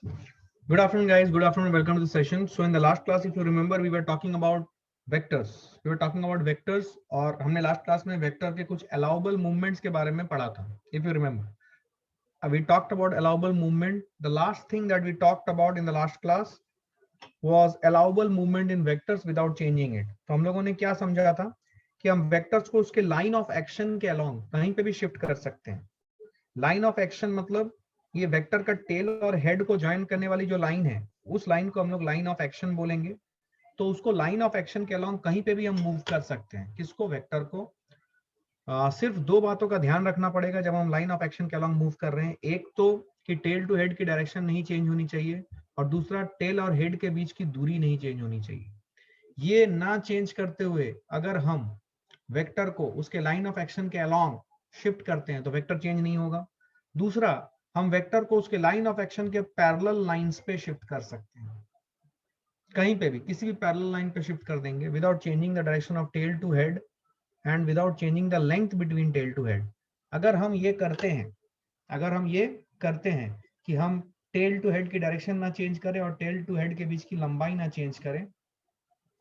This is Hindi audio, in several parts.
Good afternoon, guys. Good afternoon. Welcome to the session. So in the last class, if you remember, we were talking about vectors. We were talking about vectors, और हमने last class में vector के कुछ allowable movements के बारे में पढ़ा था. If you remember, we talked about allowable movement. The last thing that we talked about in the last class was allowable movement in vectors without changing it. तो हम लोगों ने क्या समझा था कि हम vectors को उसके line of action के along कहीं पे भी shift कर सकते हैं. Line of action मतलब ये वेक्टर का टेल और हेड को ज्वाइन करने वाली जो लाइन है, उस लाइन को हम लोग लाइन ऑफ एक्शन बोलेंगे. तो उसको लाइन ऑफ एक्शन के अलोंग कहीं पे भी हम मूव कर सकते हैं. किसको? वेक्टर को. सिर्फ दो बातों का ध्यान रखना पड़ेगा जब हम लाइन ऑफ एक्शन के अलोंग मूव कर रहे हैं. एक तो कि टेल टू हेड की डायरेक्शन नहीं चेंज होनी चाहिए, और दूसरा टेल और हेड के बीच की दूरी नहीं चेंज होनी चाहिए. ये ना चेंज करते हुए अगर हम वेक्टर को उसके लाइन ऑफ एक्शन के अलोंग शिफ्ट करते हैं तो वेक्टर चेंज नहीं होगा. दूसरा, हम वेक्टर को उसके लाइन ऑफ एक्शन के पैरेलल लाइंस पे शिफ्ट कर सकते हैं. कहीं पे भी किसी भी पैरेलल लाइन पे शिफ्ट कर देंगे without changing the direction of tail to head and without changing the length between tail to head. अगर हम ये करते हैं कि हम टेल टू हेड की डायरेक्शन ना चेंज करें और टेल टू हेड के बीच की लंबाई ना चेंज करें,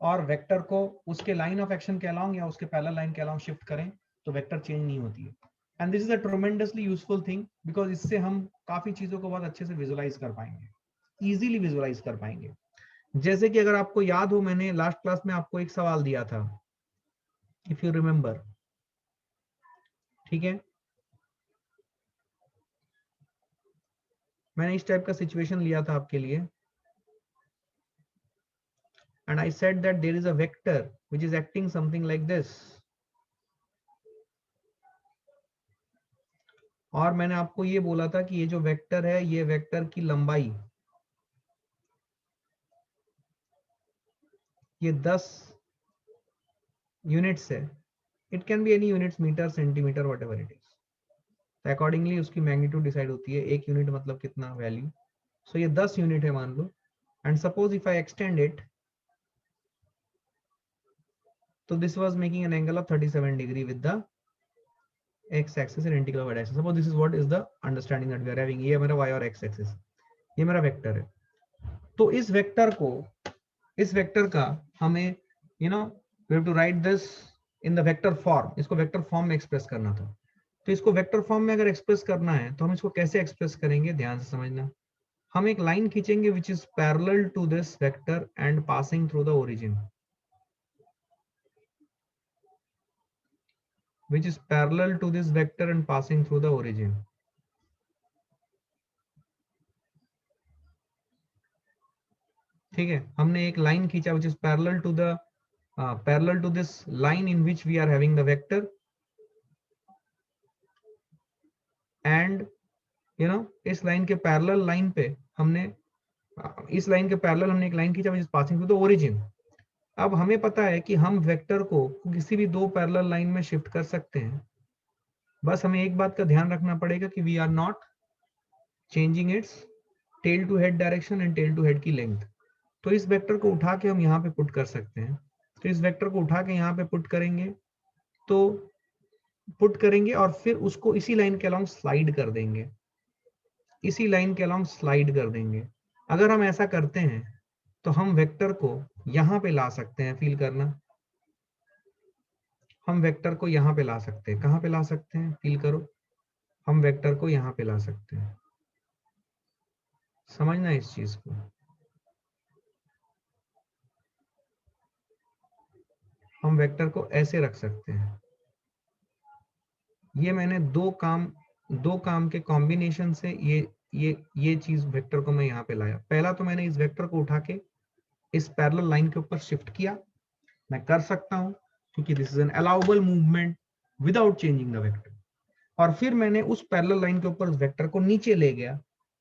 और वेक्टर को उसके लाइन ऑफ एक्शन के अलोंग या उसके पैरेलल लाइन के अलोंग शिफ्ट करें, तो वेक्टर चेंज नहीं होती है. And this is a tremendously useful thing, because इससे हम काफी चीजों को बहुत अच्छे से विजुअलाइज कर पाएंगे, इजीली विजुअलाइज कर पाएंगे. जैसे कि अगर आपको याद हो, मैंने लास्ट क्लास में आपको एक सवाल दिया था, इफ यू रिमेंबर. ठीक है, मैंने इस टाइप का सिचुएशन लिया था आपके लिए, and I said that there is a vector which is acting something like this. और मैंने आपको ये बोला था कि ये जो वेक्टर है, ये वेक्टर की लंबाई ये 10 यूनिट्स है. It can be any units, metre, centimetre, whatever it is. Accordingly उसकी मैग्नीट्यूड डिसाइड होती है. एक यूनिट मतलब कितना वैल्यू. सो ये 10 यूनिट है मान लो. And suppose if I extend it, तो this was making an angle of 37 degree with the x axis and integral Y axis. Suppose this is what is the understanding that we are having. ये मेरा y और x एक्सिस, ये मेरा वेक्टर है. तो इस वेक्टर का हमें we have to write this in the vector form. इसको वेक्टर फॉर्म में एक्सप्रेस करना था. तो इसको वेक्टर फॉर्म में अगर एक्सप्रेस करना है तो हम इसको कैसे एक्सप्रेस करेंगे, ध्यान से समझना. हम एक लाइन खींचेंगे which is parallel to this vector and passing through the origin, which is parallel to this vector and passing through the origin. ठीक है, हमने एक लाइन खींचा which is parallel to this line in which we are having the vector, and इस लाइन के पैरेलल लाइन पे हमने एक लाइन खींचा which is passing through the origin. अब हमें पता है कि हम वेक्टर को किसी भी दो पैरेलल लाइन में शिफ्ट कर सकते हैं. बस हमें एक बात का ध्यान रखना पड़ेगा कि we are not changing its tail to head direction and tail to head की लेंथ. तो इस वेक्टर को उठा के हम यहाँ पे पुट कर सकते हैं. तो इस वेक्टर को उठा के यहाँ पे पुट करेंगे और फिर उसको इसी लाइन के अलोंग स्लाइड कर देंगे. अगर हम ऐसा करते हैं तो हम वेक्टर को यहाँ पे ला सकते हैं. फील करना, हम वेक्टर को यहाँ पे ला सकते हैं. कहाँ पे ला सकते हैं? फील करो. हम वेक्टर को यहाँ पे ला सकते हैं. समझना इस चीज को. हम वेक्टर को ऐसे रख सकते हैं. ये मैंने दो काम के कॉम्बिनेशन से ये चीज वेक्टर को मैं यहाँ पे लाया. पहला तो मैंने इस वेक्टर को उठा के इस पैरेलल लाइन के ऊपर शिफ्ट किया. मैं कर सकता हूं क्योंकि this is an allowable movement without changing the vector. और फिर मैंने उस पैरेलल लाइन के ऊपर उस वेक्टर को नीचे ले गया,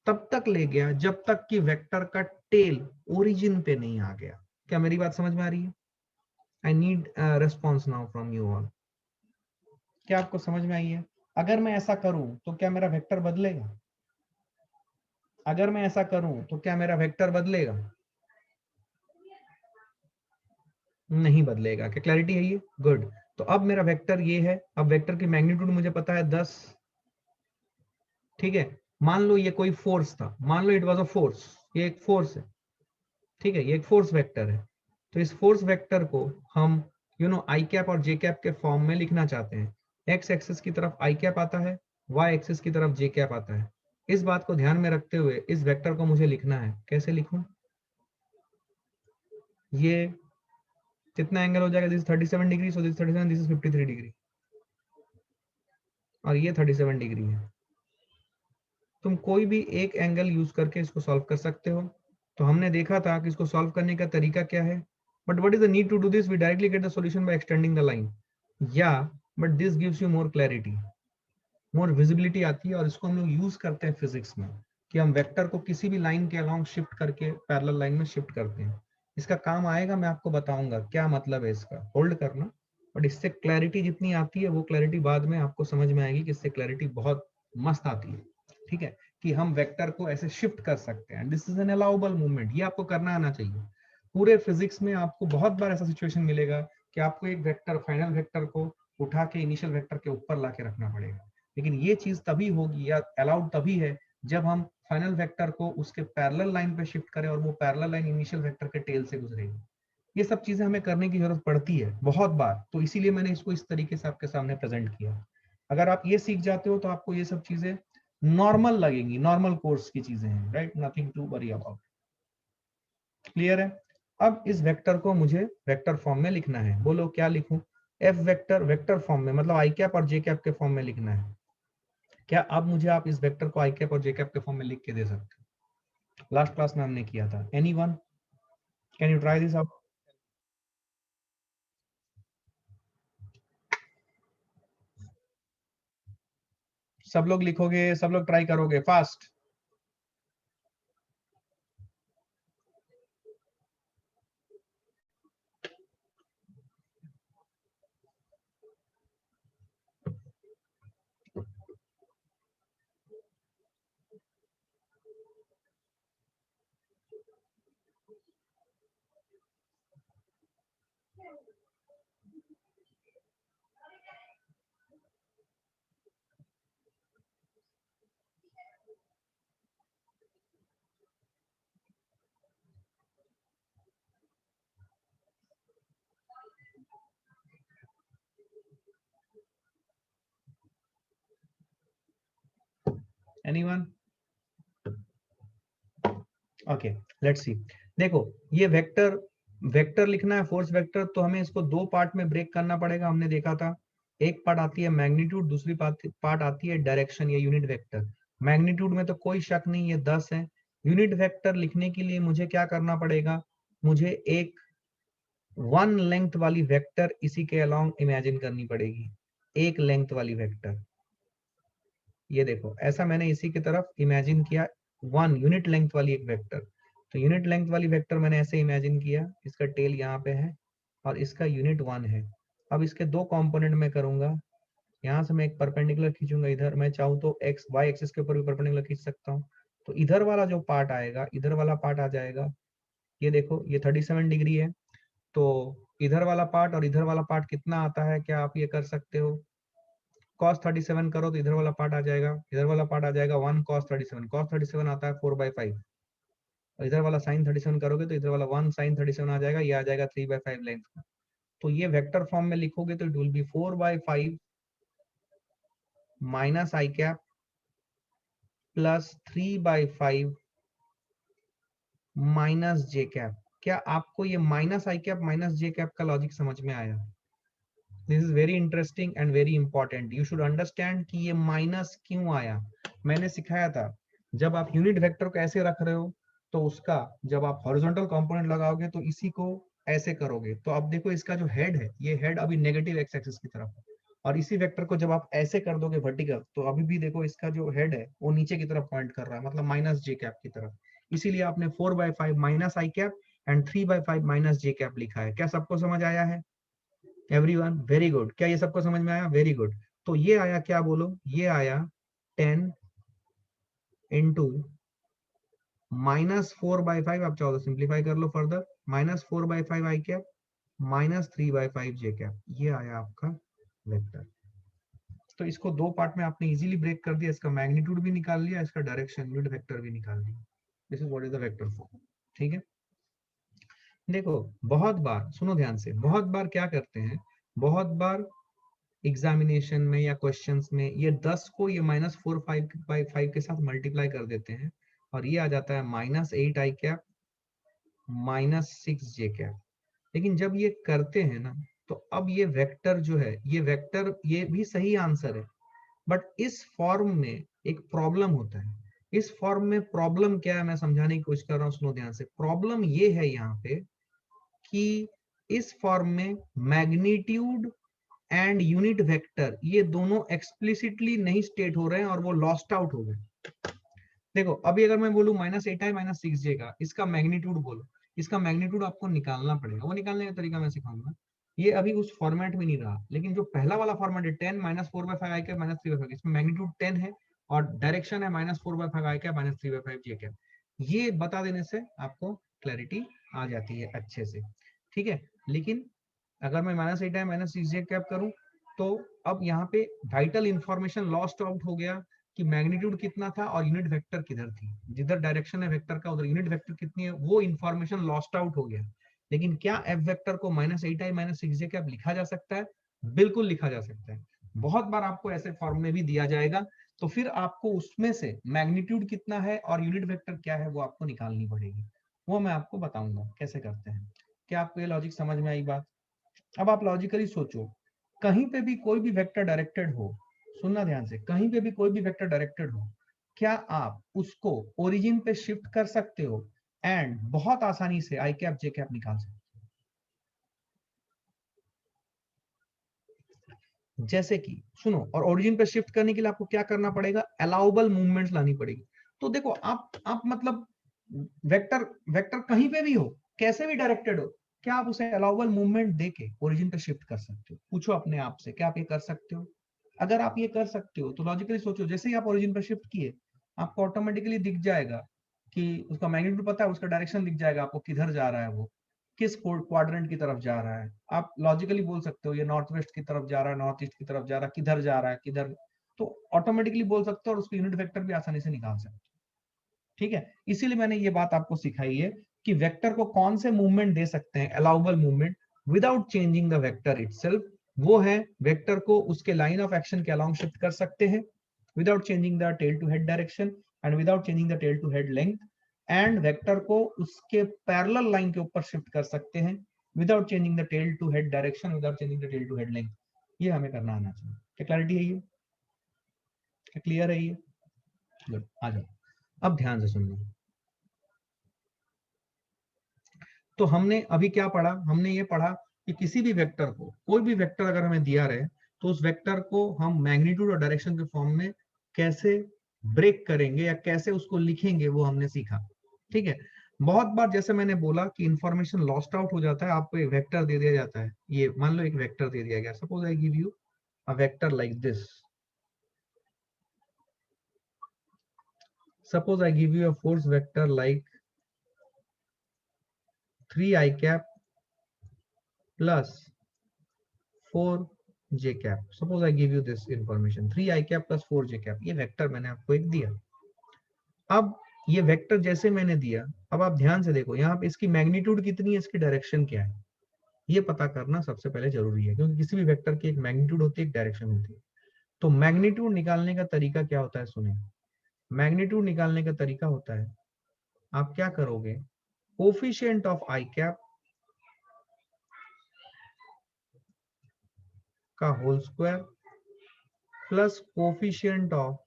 तब तक ले गया जब तक कि वेक्टर का टेल ओरिजिन पे नहीं आ गया. क्या मेरी बात समझ में आ रही है? I need response now from you all. क्या आपको समझ में आई है? अगर मैं ऐसा करूं तो क्या मेरा वेक्टर बदलेगा? अगर मैं ऐसा करूं तो क्या मेरा वेक्टर बदलेगा? नहीं बदलेगा. क्या क्लैरिटी है ये? गुड. तो अब मेरा वेक्टर ये है. अब वेक्टर की मैग्नीट्यूड मुझे पता है 10. ठीक है, मान लो ये कोई फोर्स था, मान लो इट वाज अ फोर्स, ये एक फोर्स है, ठीक है, ये एक फोर्स वेक्टर है। तो इस फोर्स वेक्टर को हम आई कैप और जे कैप के फॉर्म में लिखना चाहते हैं। एक्स एक्सिस की तरफ आई कैप आता है, वाई एक्सिस की तरफ जे कैप आता है। इस बात को ध्यान में रखते हुए इस वेक्टर को मुझे लिखना है। कैसे लिखूं? ये कितना एंगल हो जाएगा? This 37 degree, so this 37, this is 53 degree, और ये 37 डिग्री है। तुम कोई भी एक एंगल यूज करके इसको सॉल्व कर सकते हो। तो हमने देखा था कि इसको सॉल्व करने का तरीका क्या है। But what is the need to do this? We directly get the solution by extending the line. या but this gives you more clarity, more visibility आती है, और इसको हम लोग यूज करते हैं फिजिक्स में कि हम वेक्टर को किसी भी लाइन के अलोंग शिफ्ट करके पैरेलल लाइन में शिफ्ट करते हैं। इसका काम आएगा, मैं आपको बताऊंगा क्या मतलब है इसका, होल्ड करना। बट इससे क्लैरिटी जितनी आती है वो क्लैरिटी बाद में आपको समझ में आएगी कि इससे क्लैरिटी बहुत मस्त आती है। ठीक है, कि हम वेक्टर को ऐसे शिफ्ट कर सकते हैं। This is an allowable movement, ये आपको करना आना चाहिए। पूरे फिजिक्स में आपको बहुत बार ऐसा सिचुएशन मिलेगा कि आपको एक वेक्टर, फाइनल वेक्टर को उठा के इनिशियल वेक्टर के ऊपर लाके रखना पड़ेगा। लेकिन ये चीज तभी होगी या अलाउड तभी है जब हम फाइनल वेक्टर को उसके पैरेलल लाइन पे शिफ्ट करें और वो पैरेलल लाइन इनिशियल वेक्टर के टेल से गुजरेगी। ये सब चीजें हमें करने की जरूरत पड़ती है बहुत बार, तो इसीलिए मैंने इसको इस तरीके से आपके सामने प्रेजेंट किया। अगर आप ये सीख जाते हो तो आपको ये सब चीजें नॉर्मल लगेंगी, नॉर्मल कोर्स की चीजें हैं, right, nothing to worry about. Clear है? अब इस वेक्टर को मुझे वेक्टर फॉर्म में लिखना है। बोलो क्या लिखूं? एफ वेक्टर वेक्टर फॉर्म में, मतलब आई कैप और जे कैप के फॉर्म में लिखना है। क्या अब मुझे आप इस वेक्टर को आई कैप और जे कैप के फॉर्म में लिख के दे सकते हो? लास्ट क्लास में हमने किया था। Anyone can you try this out? सब लोग लिखोगे, सब लोग ट्राई करोगे fast? Anyone? Okay, let's see. देखो, ये वेक्टर वेक्टर लिखना है, फोर्स वेक्टर, तो हमें इसको दो पार्ट में ब्रेक करना पड़ेगा। हमने देखा था एक पार्ट आती है मैग्नीट्यूड, दूसरी पार्ट आती है डायरेक्शन या यूनिट वेक्टर। मैग्नीट्यूड में तो कोई शक नहीं, ये 10 है। यूनिट वेक्टर लिखने के लिए मुझे क्या करना पड़ेगा? मुझे एक वन लेंथ वाली वेक्टर इसी के अलोंग इमेजिन करनी पड़ेगी। एक लेंथ वाली वेक्टर, ये देखो, ऐसा मैंने इसी की तरफ इमेजिन किया, वन यूनिट लेंथ वाली एक वेक्टर। तो यूनिट लेंथ वाली वेक्टर मैंने ऐसे इमेजिन किया, इसका टेल यहाँ पे है और इसका यूनिट 1 है। अब इसके दो कंपोनेंट में करूंगा। यहाँ से मैं एक परपेंडिकुलर खींचूंगा, इधर मैं चाहूँ तो एक्स वाई एक्सिस के ऊपर भी परपेंडिकुलर खींच सकता हूँ। तो इधर वाला जो पार्ट आएगा, इधर वाला पार्ट आ जाएगा, ये देखो, ये 37 डिग्री है। तो इधर वाला पार्ट और इधर वाला पार्ट कितना आता है, क्या आप ये कर सकते हो? cos 37 करो तो इधर वाला पार्ट आ जाएगा, इधर वाला पार्ट आ जाएगा 1 cos 37। cos 37 आता है 4/5। और इधर वाला sin 37 करोगे तो इधर वाला 1 sin 37 आ जाएगा, ये आ जाएगा 3/5 लेंथ का। तो ये वेक्टर फॉर्म में लिखोगे तो it will be 4/5 minus I cap plus 3/5 minus J cap. क्या आपको ये माइनस आई कैप माइनस जे कैप का लॉजिक समझ में आया? This is very interesting and very important, you should understand कि ये माइनस क्यों आया। मैंने सिखाया था जब आप यूनिट वेक्टर को ऐसे रख रहे हो तो उसका जब आप हॉरिजॉन्टल कंपोनेंट लगाओगे तो इसी को ऐसे करोगे। तो अब देखो, इसका जो हेड है, ये हेड अभी नेगेटिव एक्स एक्सिस की तरफ है, और इसी वेक्टर को जब आप ऐसे कर दोगे वर्टिकल, तो अभी भी देखो इसका जो हेड है वो नीचे की तरफ पॉइंट कर रहा है, मतलब माइनस जे कैप की तरफ। इसीलिए आपने 4/5 minus I cap and 3/5 minus J cap लिखा है। क्या सबको समझ आया है? Everyone very good. क्या ये सबको समझ में आया? Very good. तो ये आया क्या, बोलो? ये आया 10 इंटू -4/5। आप चाहो तो सिंप्लीफाई कर लो फर्दर, -4/5 आई कैप माइनस 3/5 जे कैप, ये आया आपका वेक्टर। तो इसको दो पार्ट में आपने इजीली ब्रेक कर दिया, इसका मैग्नीट्यूड भी निकाल लिया, इसका डायरेक्शन यूनिट वेक्टर भी निकाल लिया। This is what is the vector form. ठीक है, देखो बहुत बार, सुनो ध्यान से, बहुत बार क्या करते हैं, बहुत बार एग्जामिनेशन में या क्वेश्चंस में ये 10 को ये -4 5 के साथ मल्टीप्लाई कर देते हैं और ये आ जाता है -8 आई कैप -6 जे कैप। लेकिन जब ये करते हैं ना, तो अब ये वेक्टर जो है, ये वेक्टर, ये भी सही आंसर है, बट इस फॉर्म में एक प्रॉब्लम होता है। इस फॉर्म में प्रॉब्लम क्या है, मैं समझाने की कोशिश कर रहा हूँ, सुनो ध्यान से। प्रॉब्लम ये है यहाँ पे कि इस फॉर्म में मैग्नीट्यूड एंड यूनिट वेक्टर ये दोनों एक्सप्लिसिटली नहीं स्टेट हो रहे हैं और वो लॉस्ट आउट हो गए। देखो अभी अगर मैं बोलूं -8 है -6j का, इसका मैग्नीट्यूड बोलो, इसका मैग्नीट्यूड आपको निकालना पड़ेगा, वो निकालने का तरीका मैं सिखाऊंगा। ये अभी उस फॉर्मेट में नहीं रहा, लेकिन जो पहला वाला फॉर्मेट है 10 -4/5 आई कैप -3/5, इसमें मैग्नीट्यूड 10 है और डायरेक्शन है -4/5 आई कैप -3/5 जे कैप। ये बता देने से आपको क्लैरिटी आ जाती है अच्छे से। ठीक है, लेकिन अगर मैं -8 है -6j कैप करूं, तो अब यहाँ पे वाइटल इंफॉर्मेशन लॉस्ट आउट हो गया कि मैग्नीट्यूड कितना था और यूनिट वेक्टर किधर थी। जिधर डायरेक्शन है वेक्टर का, उधर यूनिट वेक्टर कितनी है, वो इंफॉर्मेशन लॉस्ट आउट हो गया। लेकिन क्या एफ वेक्टर को -8 आई -6j कैप लिखा जा सकता है? बिल्कुल लिखा जा सकता है। बहुत बार आपको ऐसे फॉर्म में भी दिया जाएगा, तो फिर आपको उसमें से मैग्नीट्यूड कितना है और यूनिट वेक्टर क्या है वो आपको निकालनी पड़ेगी। वो मैं आपको बताऊंगा कैसे करते हैं। क्या आपको ये लॉजिक समझ में आई बात? अब आप लॉजिकली सोचो, कहीं पे भी कोई भी वेक्टर डायरेक्टेड हो, सुनना ध्यान से, कहीं पे भी कोई भी वेक्टर डायरेक्टेड हो, क्या आप उसको ओरिजिन पे शिफ्ट कर सकते हो एंड बहुत आसानी से आई कैप जे कैप निकाल सकते हो। जैसे कि सुनो, और ओरिजिन पे शिफ्ट करने के लिए आपको क्या करना पड़ेगा, अलाउबल मूवमेंट्स लानी पड़ेगी। तो देखो आप मतलब वेक्टर वेक्टर कहीं पे भी हो, कैसे भी डायरेक्टेड हो, क्या आप उसे अलाउबल मूवमेंट देके ओरिजिन पे शिफ्ट कर सकते हो? पूछो अपने आप से, क्या आप ये कर सकते हो? अगर आप ये कर सकते हो तो लॉजिकली सोचो, जैसे ही आप ओरिजिन पर शिफ्ट किए, आपको ऑटोमेटिकली दिख जाएगा कि उसका मैग्नीट्यूड पता है, उसका डायरेक्शन दिख जाएगा आपको, किधर जा रहा है वो, किस क्वाड्रेंट की तरफ जा रहा है। आप लॉजिकली बोल सकते हो ये नॉर्थ वेस्ट की तरफ जा रहा है, नॉर्थ ईस्ट की तरफ जा रहा है, किधर जा रहा है, किधर, तो ऑटोमेटिकली बोल सकते हो और उसको यूनिट वेक्टर भी आसानी से निकाल सकते हो। ठीक है, इसीलिए मैंने ये बात आपको सिखाई है कि वेक्टर को कौन से मूवमेंट दे सकते हैं, allowable movement, without changing the vector itself. वो है वेक्टर को उसके लाइन ऑफ एक्शन के अलोंग शिफ्ट कर सकते हैं without changing the tail to head direction and without changing the tail to head length, and vector को उसके पैरेलल लाइन के ऊपर शिफ्ट कर सकते हैं without changing the tail to head direction, without changing the tail to head length. ये हमें करना आना चाहिए। क्या क्लैरिटी है ये? क्या क्लियर है ये? गुड, आ जाओ, अब ध्यान से सुनिए। तो हमने अभी क्या पढ़ा, हमने ये पढ़ा कि किसी भी वेक्टर को, कोई भी वेक्टर अगर हमें दिया रहे, तो उस वेक्टर को हम मैग्नीट्यूड और डायरेक्शन के फॉर्म में कैसे ब्रेक करेंगे या कैसे उसको लिखेंगे, वो हमने सीखा। ठीक है, बहुत बार जैसे मैंने बोला कि इंफॉर्मेशन लॉस्ट आउट हो जाता है, आपको एक वेक्टर दे दिया जाता है, ये मान लो एक वेक्टर दे दिया गया, suppose I give you a vector like this, suppose I give you a force vector like 3 I cap plus 4 j cap. Suppose I give you this information 3 I cap plus 4 j cap, ये वेक्टर मैंने आपको एक दिया। अब ये वेक्टर जैसे मैंने दिया, अब आप ध्यान से देखो यहाँ पे इसकी मैग्नीट्यूड कितनी है, इसकी डायरेक्शन क्या है, ये पता करना सबसे पहले जरूरी है, क्योंकि किसी भी वेक्टर की एक मैग्नीट्यूड होती है, एक डायरेक्शन होती है। तो मैग्नीट्यूड निकालने का तरीका क्या होता है, सुनिए। मैग्नीट्यूड निकालने का तरीका होता है, आप क्या करोगे, कोफिशिएंट ऑफ आई कैप का whole square plus coefficient of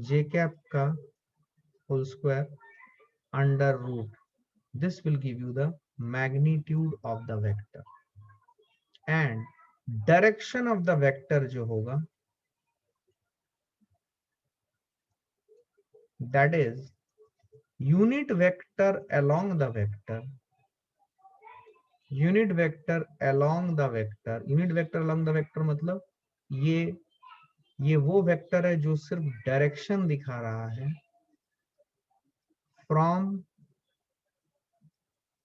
J cap का whole square under root, this will give you the magnitude of the vector, and direction of the vector जो होगा, that is unit vector along the vector, unit vector along the vector, unit vector along the vector मतलब ये वो वेक्टर है जो सिर्फ डायरेक्शन दिखा रहा है from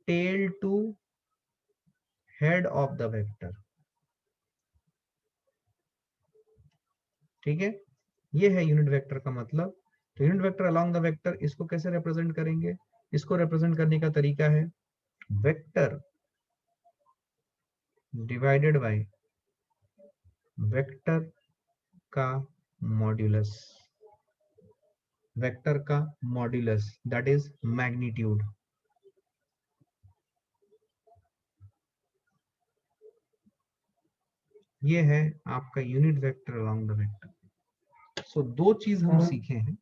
tail to head of the vector, ठीक है, ये है यूनिट वेक्टर का मतलब। तो unit vector along the vector, इसको कैसे रिप्रेजेंट करेंगे? इसको रिप्रेजेंट करने का तरीका है वेक्टर डिवाइडेड बाय वेक्टर का मॉड्यूलस, वेक्टर का मॉड्यूलस दैट इज मैग्नीट्यूड। ये है आपका unit vector along the vector. So दो चीज हम सीखे हैं,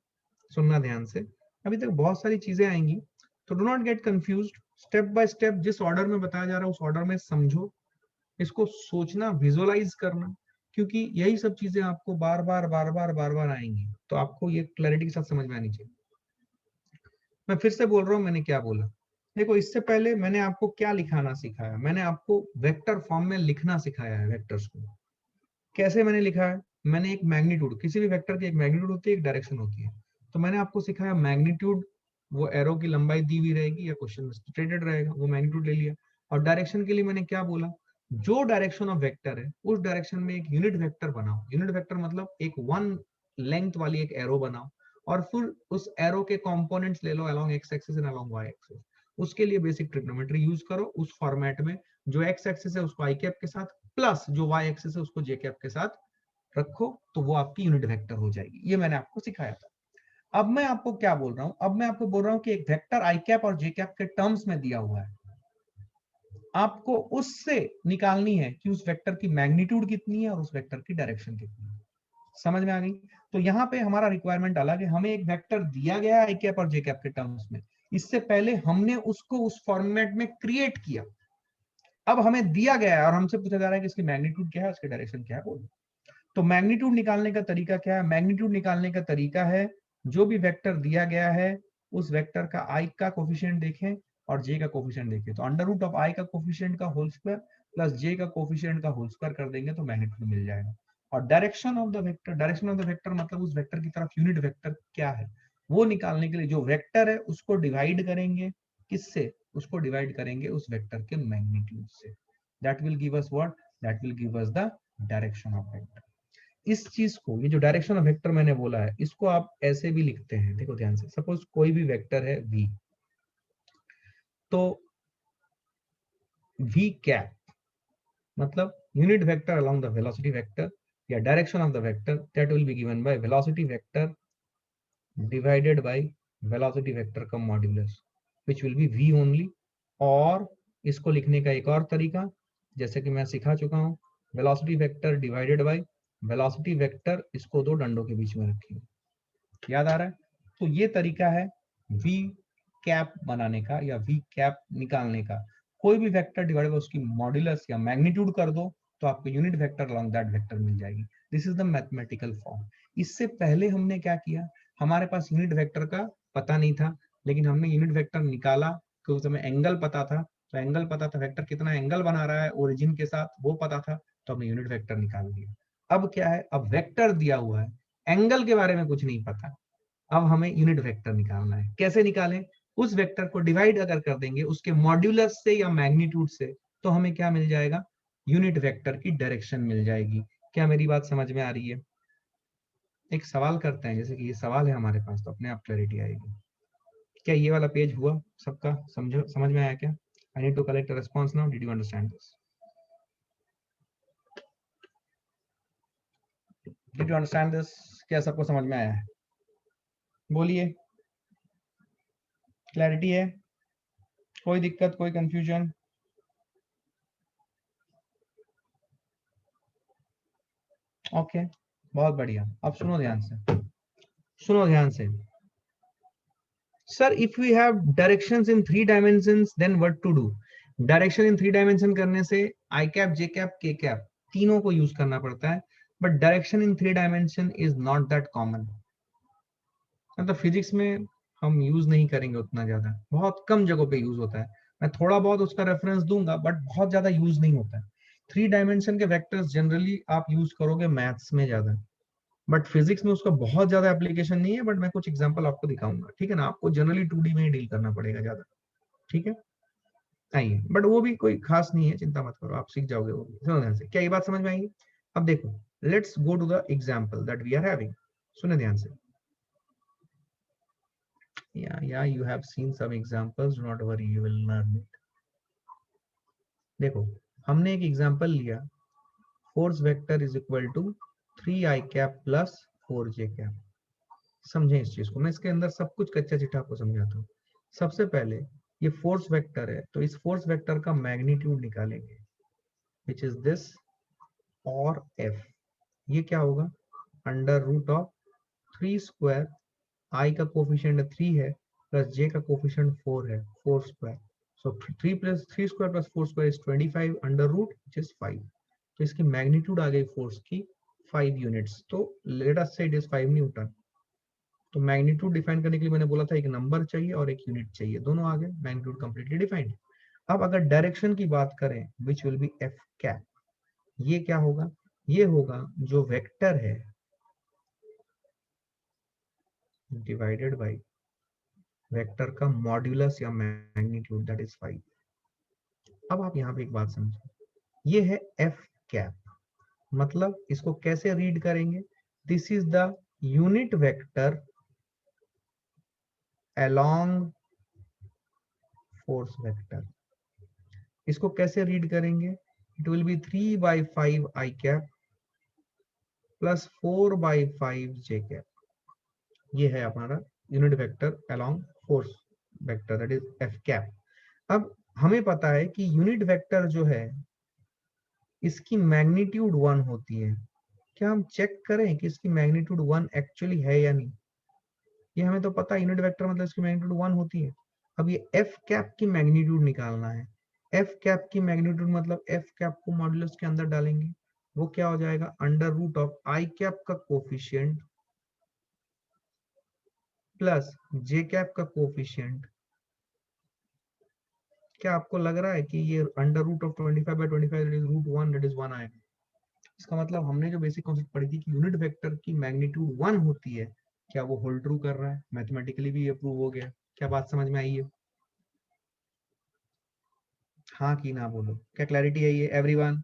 सुनना ध्यान से। अभी तक बहुत सारी चीजें आएंगी, तो do not gate confused. Step by step जिस ऑर्डर में बताया जा रहा है उस ऑर्डर में समझो, इसको सोचना, विजुअलाइज करना, क्योंकि यही सब चीजें आपको बार बार बार बार बार बार आएंगी, तो आपको ये क्लैरिटी के साथ समझ में आनी चाहिए। मैं फिर से बोल रहा हूँ मैंने क्या बोला। देखो, इससे पहले मैंने आपको क्या लिखाना सिखाया? मैंने आपको वेक्टर फॉर्म में लिखना सिखाया है वेक्टर्स को। कैसे मैंने लिखा है? मैंने एक मैग्नीट्यूड, किसी भी वेक्टर की एक मैग्नीट्यूड होती है, एक डायरेक्शन होती है, तो मैंने आपको सिखाया मैग्नीट्यूड, वो एरो की लंबाई दी हुई रहेगी या क्वेश्चन में स्टेटेड रहेगा, वो मैग्नीट्यूड ले लिया। और डायरेक्शन के लिए मैंने क्या बोला? जो डायरेक्शन ऑफ वेक्टर है उस डायरेक्शन में एक यूनिट वेक्टर बनाओ। यूनिट वेक्टर मतलब एक वन लेंथ वाली एक एरो बनाओ, और फिर उस एरो के कंपोनेंट्स ले लो along X axis and along Y axis. उसके लिए बेसिक ट्रिग्नोमेट्री यूज करो उस फॉर्मेट में, जो एक्स एक्सिस है उसको आई कैप के साथ, प्लस जो वाई एक्सिस है उसको जे कैप के साथ रखो, तो वो आपकी यूनिट वेक्टर हो जाएगी। ये मैंने आपको सिखाया था। अब मैं आपको क्या बोल रहा हूं? अब मैं आपको बोल रहा हूं कि एक वेक्टर आई कैप और जे कैप के टर्म्स में दिया हुआ है, आपको उससे निकालनी है कि उस वेक्टर की मैग्नीट्यूड कितनी है और उस वेक्टर की डायरेक्शन कितनी है। समझ में आ गई? तो यहाँ पे हमारा रिक्वायरमेंट अलग है। हमें एक वेक्टर दिया गया है आई कैप और जे कैप के टर्म्स में, इससे पहले हमने उसको उस फॉर्मेट में क्रिएट किया। अब हमें दिया गया है और हमसे पूछा जा रहा है कि इसकी मैग्नीट्यूड क्या है, उसकी डायरेक्शन क्या है, बोलो। तो मैग्नीट्यूड निकालने का तरीका क्या है? मैग्नीट्यूड निकालने का तरीका है, जो भी वेक्टर दिया गया है उस वेक्टर का आई का कोफिशिएंट देखें और जे का कोफिशिएंट देखें, तो अंडर रूट ऑफ आई का कोफिशिएंट का होल स्क्वायर प्लस जे का कोफिशिएंट का होल स्क्वायर कर देंगे तो मैग्नीट्यूड मिल जाएगा। और direction of the vector, direction of the vector मतलब उस वेक्टर की तरफ यूनिट वेक्टर क्या है, वो निकालने के लिए जो वेक्टर है उसको डिवाइड करेंगे, किससे? उसको डिवाइड करेंगे उस वेक्टर के मैग्नीट्यूड से। That will give us what? That will give us the direction of vector. इस चीज को, ये जो डायरेक्शन ऑफ वेक्टर मैंने बोला है, इसको आप ऐसे भी लिखते हैं, देखो ध्यान से। सपोज कोई भी वेक्टर है v, तो v कैप मतलब unit vector along the velocity vector या direction of the vector, that will be given by velocity vector divided by velocity vector का modulus, which will be v only. और इसको लिखने का एक और तरीका, जैसे कि मैं सिखा चुका हूं, velocity vector divided by velocity vector, इसको दो डंडों के बीच में रखिए। याद आ रहा है? तो ये तरीका है वी कैप बनाने का या वी कैप निकालने का। कोई भी वेक्टर डिवाइड बाय उसकी मॉड्यूलस या मैग्नीट्यूड कर दो तो आपको unit vector along that vector मिल जाएगी। This is the mathematical form. इससे पहले हमने क्या किया? हमारे पास यूनिट वेक्टर का पता नहीं था, लेकिन हमने यूनिट वेक्टर निकाला क्योंकि उस समय एंगल पता था। तो एंगल पता था, वेक्टर कितना एंगल बना रहा है ओरिजिन के साथ वो पता था, तो हमने यूनिट वेक्टर निकाल लिया। अब क्या है? अब वेक्टर दिया हुआ है, एंगल के बारे में कुछ नहीं पता, अब हमें यूनिट वेक्टर निकालना है। कैसे निकालें? उस वेक्टर को डिवाइड अगर कर देंगे उसके मॉड्यूलस से या मैग्नीट्यूड से, तो हमें क्या मिल जाएगा? यूनिट वेक्टर की डायरेक्शन मिल जाएगी। क्या मेरी बात समझ में आ रही है? एक सवाल करते हैं, जैसे कि ये सवाल है हमारे पास, तो अपने आप क्लैरिटी आएगी। क्या ये वाला पेज हुआ सबका? समझो, समझ में आया क्या? I need to collect a response now. Did you understand this? Did you understand this? क्या सबको समझ में आया है? बोलिए, क्लैरिटी है? कोई दिक्कत, कोई कंफ्यूजन? ओके, बहुत बढ़िया। अब सुनो ध्यान से, सुनो ध्यान से। Sir if we have directions in 3 dimensions then what to do? Direction in 3 dimension करने से I cap, J cap, K cap तीनों को यूज करना पड़ता है, but direction in 3 dimension is not that common. मतलब फिजिक्स में हम यूज नहीं करेंगे उतना ज्यादा, बहुत कम जगहों पे यूज होता है। मैं थोड़ा बहुत उसका रेफरेंस दूंगा, बट बहुत ज्यादा यूज नहीं होता है। 3 डायमेंशन के वेक्टर्स जनरली आप यूज करोगे मैथ्स में ज्यादा, बट फिजिक्स में उसका बहुत ज्यादा एप्लीकेशन नहीं है। बट मैं कुछ एग्जांपल आपको दिखाऊंगा, ठीक है ना? आपको जनरली 2D में ही डील करना पड़ेगा ज्यादा, ठीक है? आइए, बट वो भी कोई खास नहीं है, चिंता मत करो, आप सीख जाओगे वो भी। सुनो ध्यान से, क्या ये बात समझ में आएगी? अब देखो, let's go to the example that we are having. सुने ध्यान से. Yeah, you have seen some examples. Do not worry, you will learn it. देखो, हमने एक एग्जाम्पल लिया, force vector is equal to 3i cap plus 4j cap. समझें इस चीज को, मैं इसके अंदर सब कुछ कच्चा चिट्ठा आपको समझाता हूँ. सबसे पहले ये फोर्स वेक्टर है, तो इस फोर्स वेक्टर का मैग्नीट्यूड निकालेंगे, विच इज दिस और f. ये क्या होगा, under root of 3 square, i का कोफिशिएंट 3 है प्लस j का कोफिशिएंट 4 है, 4 square. So 3 plus 3 square plus 4 square is 25 under root which is 5. तो इसकी मैग्नीट्यूड आ गई फोर्स की 5 यूनिट्स. तो लेट अस से इट इज 5 न्यूटन. तो मैग्नीट्यूड डिफाइन करने के लिए मैंने बोला था एक नंबर चाहिए और एक यूनिट चाहिए, दोनों आ गए, मैग्नीट्यूड कंप्लीटली डिफाइंड. अब अगर डायरेक्शन की बात करें, which will be F cap, ये क्या होगा, ये होगा जो वेक्टर है डिवाइडेड बाय वेक्टर का मॉड्यूलस या मैग्नीट्यूड, दैट इज 5. अब आप यहाँ पे एक बात समझो, ये है एफ कैप, मतलब इसको कैसे रीड करेंगे, this is the unit vector along force vector. इसको कैसे रीड करेंगे, it will be 3/5 i cap plus 4/5 j cap. ये है हमारा unit vector along force vector, that is F cap. अब हमें पता है कि यूनिट वेक्टर जो है इसकी मैग्नीट्यूड 1 होती है. क्या हम चेक करें कि इसकी मैग्नीट्यूड 1 एक्चुअली है या नहीं? ये हमें तो पता है, यूनिट वेक्टर मतलब इसकी मैग्नीट्यूड 1 होती है. अब ये एफ कैप की मैग्नीट्यूड निकालना है. एफ कैप की मैग्नीट्यूड मतलब एफ कैप को मॉड्यूलस के अंदर डालेंगे, वो क्या हो जाएगा, under root of I cap का कोफिशिएंट प्लस जे कैप का कोफिशिएंट. क्या आपको लग रहा है कि ये under root of 25/25 that is root 1, that is 1 आएगा? इसका मतलब हमने जो बेसिक कॉन्सेप्ट पढ़ी थी कि यूनिट वेक्टर की मैग्नीट्यूड 1 होती है, क्या वो होल्ड ट्रू कर रहा है? मैथमेटिकली भी ये प्रूव हो गया. क्या बात समझ में आई है? हाँ कि ना बोलो, क्या क्लैरिटी है ये एवरीवन?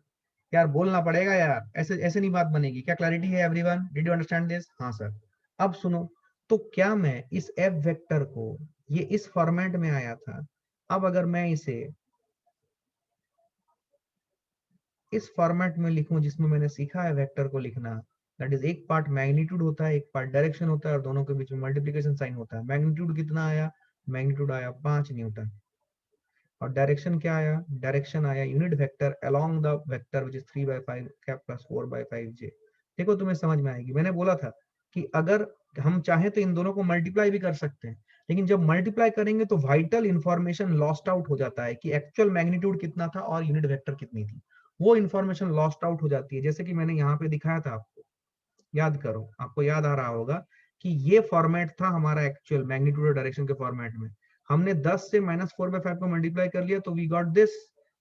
यार बोलना पड़ेगा यार, ऐसे ऐसे नहीं बात बनेगी. क्या क्लैरिटी है everyone? Did you understand this? हाँ सर. अब सुनो, तो क्या मैं इस एफ वेक्टर को, ये इस फॉर्मेट में आया था, अब अगर मैं इसे इस फॉर्मेट में लिखूं जिसमें मैंने सीखा है वेक्टर को लिखना, दैट इज एक पार्ट मैग्नीट्यूड होता है, एक पार्ट डायरेक्शन होता है और दोनों के बीच में मल्टीप्लिकेशन साइन होता है. मैग्नीट्यूड कितना आया, मैग्नीट्यूड आया 5 न्यूटन. और डायरेक्शन क्या आया, डायरेक्शन आया unit vector along the vector which is 3/5 cap plus 4/5 जे. देखो तुम्हें समझ में आएगी. मैंने बोला था कि अगर हम चाहें तो इन दोनों को मल्टीप्लाई भी कर सकते हैं, लेकिन जब मल्टीप्लाई करेंगे तो वाइटल इंफॉर्मेशन लॉस्ट आउट हो जाता है कि एक्चुअल मैग्नीट्यूड कितना था और यूनिट वेक्टर कितनी थी. वो इंफॉर्मेशन लॉस्ट आउट हो जाती है. जैसे कि मैंने यहाँ पे दिखाया था आपको, याद करो, आपको याद आ रहा होगा कि ये फॉर्मेट था हमारा एक्चुअल मैग्नीट्यूड और डायरेक्शन के फॉर्मेट में. हमने 10 से -4/5 को मल्टीप्लाई कर लिया तो we got this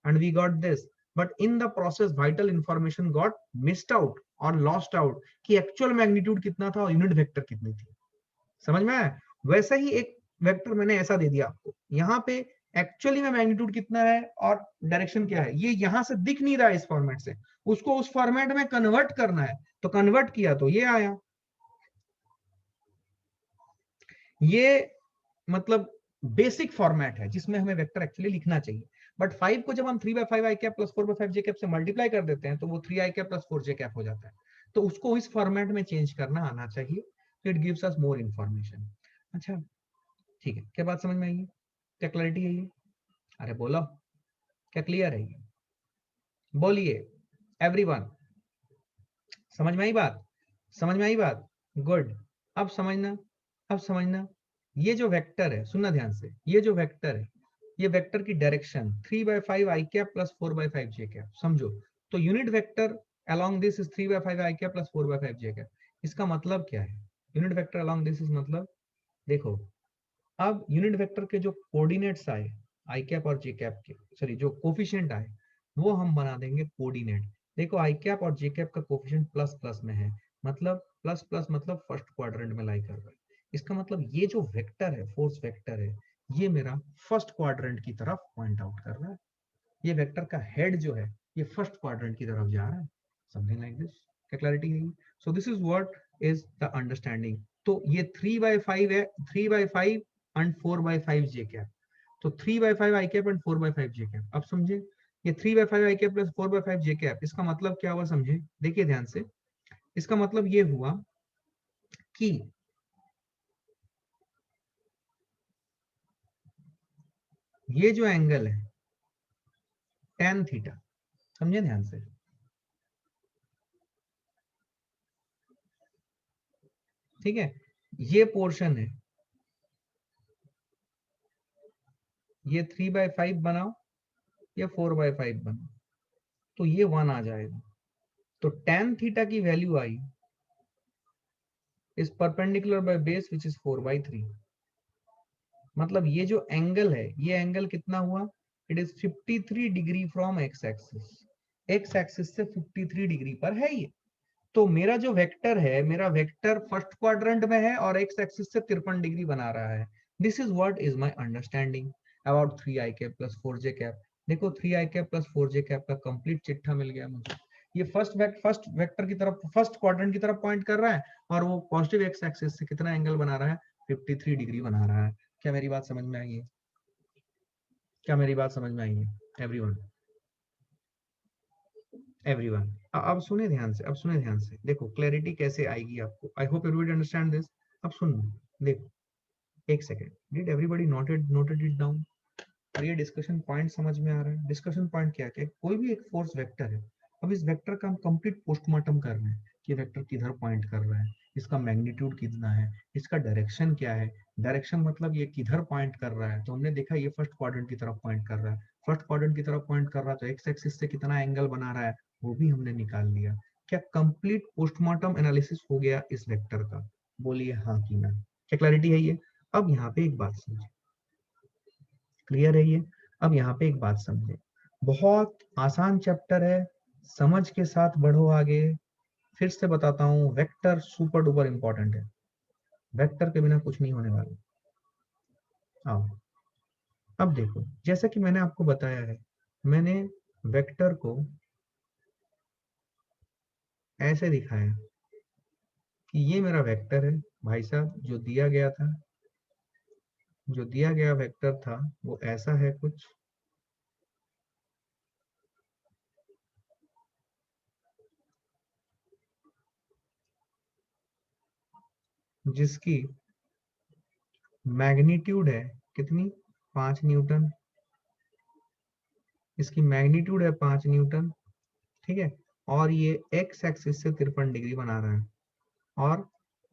and we got this. But in the process vital information got missed out और लॉस्ट आउट कि एक्चुअल मैग्नीट्यूड कितना था और यूनिट वेक्टर कितनी थी. समझ में आया? वैसा ही एक वेक्टर मैंने ऐसा दे दिया आपको, यहाँ पे एक्चुअली में मैग्नीट्यूड कितना है और डायरेक्शन क्या है, ये यहां से दिख नहीं रहा है इस फॉर्मेट से, उसको उस फॉर्मेट में कन्वर्ट करना है. तो कन्वर्ट किया तो ये आया. ये मतलब बेसिक फॉर्मेट है जिसमें हमें वेक्टर एक्चुअली लिखना चाहिए. बट 5 को जब हम 3/5 आई कैप प्लस 4/5 जे कैप से मल्टीप्लाई कर देते हैं तो वो 3 आई कैप प्लस 4 जे कैप हो जाता है. तो उसको इस फॉर्मेट में चेंज करना आना चाहिए. It gives us more information. अच्छा ठीक है, क्या बात समझ में आई है? क्या क्लैरिटी है ये? अरे बोलो, क्या क्लियर है ये? बोलिए एवरीवन. समझ में आई बात? समझ में आई बात? गुड. अब समझना, अब समझना, ये जो वेक्टर है, सुनना ध्यान से, ये जो वेक्टर है, ये वेक्टर की डायरेक्शन 3/5 आई कैप प्लस 4/5 जे कैप. समझो, तो unit vector along this is 3/5 I cap plus 4/5 J cap. इसका मतलब क्या है, unit vector along this is मतलब, देखो, अब यूनिट वेक्टर के जो कोऑर्डिनेट्स आए आई कैप और जे कैप के, सॉरी जो कोफिशिएंट आए, वो हम बना देंगे कोऑर्डिनेट. देखो आई कैप और जे कैप का कोफिशिएंट प्लस प्लस में है, मतलब प्लस प्लस मतलब फर्स्ट क्वाड्रेंट में लाई कर रहा है. इसका मतलब ये जो वेक्टर है, फोर्स वेक्टर है, ये मेरा फर्स्ट क्वाड्रेंट की तरफ पॉइंट आउट कर रहा है. ये वेक्टर का हेड जो है ये फर्स्ट क्वाड्रेंट की तरफ जा रहा है. Something like this. क्या क्लैरिटी है? सो this is what is the understanding. तो ये 3/5 है, 3/5 एंड 4/5 जे कैप। तो 3/5 आई कैप एंड 4/5 जे कैप। अब समझे, ये 3/5 आई कैप प्लस 4/5 जे कैप, इसका मतलब क्या हुआ समझे? देखिए ध्यान से, इसका मतलब ये हुआ कि ये जो एंगल है tan थीटा, समझे ध्यान से, ठीक है, ये पोर्शन है, ये 3/5 बनाओ या 4/5 बनाओ, तो ये 1 आ जाएगा। तो tan थीटा की value I is perpendicular by base which is 4/3। मतलब ये जो एंगल है, ये एंगल कितना हुआ? It is 53 degree from x axis. X axis से 53 डिग्री पर है ये। तो मेरा जो वेक्टर है, मेरा वेक्टर फर्स्ट क्वाड्रेंट में है और एक्स एक्सिस से 53 डिग्री बना रहा है। This is what is my understanding about 3 I cap plus 4 J cap. देखो 3 आई कैप प्लस 4 जे कैप का कंप्लीट चिट्ठा मिल गया मुझे। ये फर्स्ट वेक्टर की तरफ, फर्स्ट क्वाड्रेंट की तरफ पॉइंट कर रहा है और वो पॉजिटिव एक्स एक्सिस से कितना एंगल बना रहा है? 53 डिग्री बना रहा है। क्या मेरी बात समझ में आई है? क्या मेरी बात समझ में आई है एवरीवन? एवरीवन अब सुने ध्यान से, अब सुने ध्यान से, देखो क्लैरिटी कैसे आएगी आपको। I hope everybody understand this. अब सुनो, देखो एक second, did everybody noted it down? और ये डिस्कशन पॉइंट समझ में आ रहा है? डिस्कशन पॉइंट क्या है? कोई भी एक फोर्स वेक्टर है, अब इस वेक्टर का हम कंप्लीट पोस्टमार्टम कर रहे हैं कि वेक्टर किधर पॉइंट कर रहा है, इसका मैग्नीट्यूड कितना है, इसका डायरेक्शन क्या है। डायरेक्शन मतलब ये किधर पॉइंट कर रहा है। तो हमने देखा ये फर्स्ट क्वाड्रेंट की तरफ पॉइंट कर रहा है, फर्स्ट क्वाड्रेंट की तरफ पॉइंट कर रहा है, तो एक्स एक्सिस से कितना एंगल बना रहा है वो भी हमने निकाल लिया। क्या कंप्लीट पोस्टमार्टम एनालिसिस हो गया इस वेक्टर का? बोलिए हाँ कि ना। क्या क्लैरिटी है ये? अब यहाँ पे एक बात समझिए, क्लियर है ये? अब यहाँ पे एक बात समझे, बहुत आसान चैप्टर है, समझ के साथ बढ़ो आगे। फिर से बताता हूँ, वेक्टर सुपर डुपर इंपॉर्टेंट है, वेक्टर के बिना कुछ नहीं होने वाला। आओ अब देखो, जैसा कि मैंने आपको बताया है, मैंने वेक्टर को ऐसे दिखाया कि ये मेरा वेक्टर है भाई साहब, जो दिया गया था, जो दिया गया वेक्टर था वो ऐसा है कुछ, जिसकी मैग्नीट्यूड है कितनी? 5 न्यूटन। इसकी मैग्नीट्यूड है 5 न्यूटन, ठीक है। और ये एक्स एक्सिस से 53 डिग्री बना रहा है और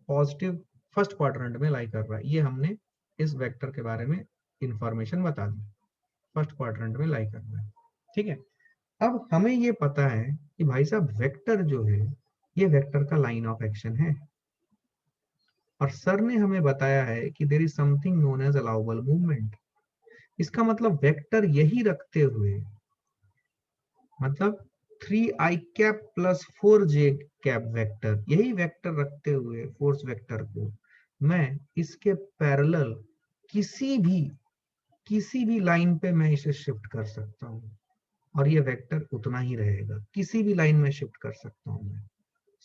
पॉजिटिव फर्स्ट क्वाड्रेंट में लाई कर रहा है। ये हमने इस वेक्टर के बारे में इंफॉर्मेशन बता दी, फर्स्ट क्वाड्रेंट में लाई कर रहा है, ठीक है। अब हमें ये पता है कि भाई साहब वेक्टर जो है ये वेक्टर का लाइन ऑफ एक्शन है, और सर ने हमें बताया है कि there is something known as allowable movement. इसका मतलब वेक्टर यही रखते हुए, मतलब 3 i cap plus 4 j cap vector, यही वेक्टर रखते हुए फोर्स वेक्टर को मैं इसके पैरेलल किसी भी लाइन पे मैं इसे शिफ्ट कर सकता हूँ, और ये वेक्टर उतना ही रहेगा, किसी भी लाइन में शिफ्ट कर सकता हूँ मैं,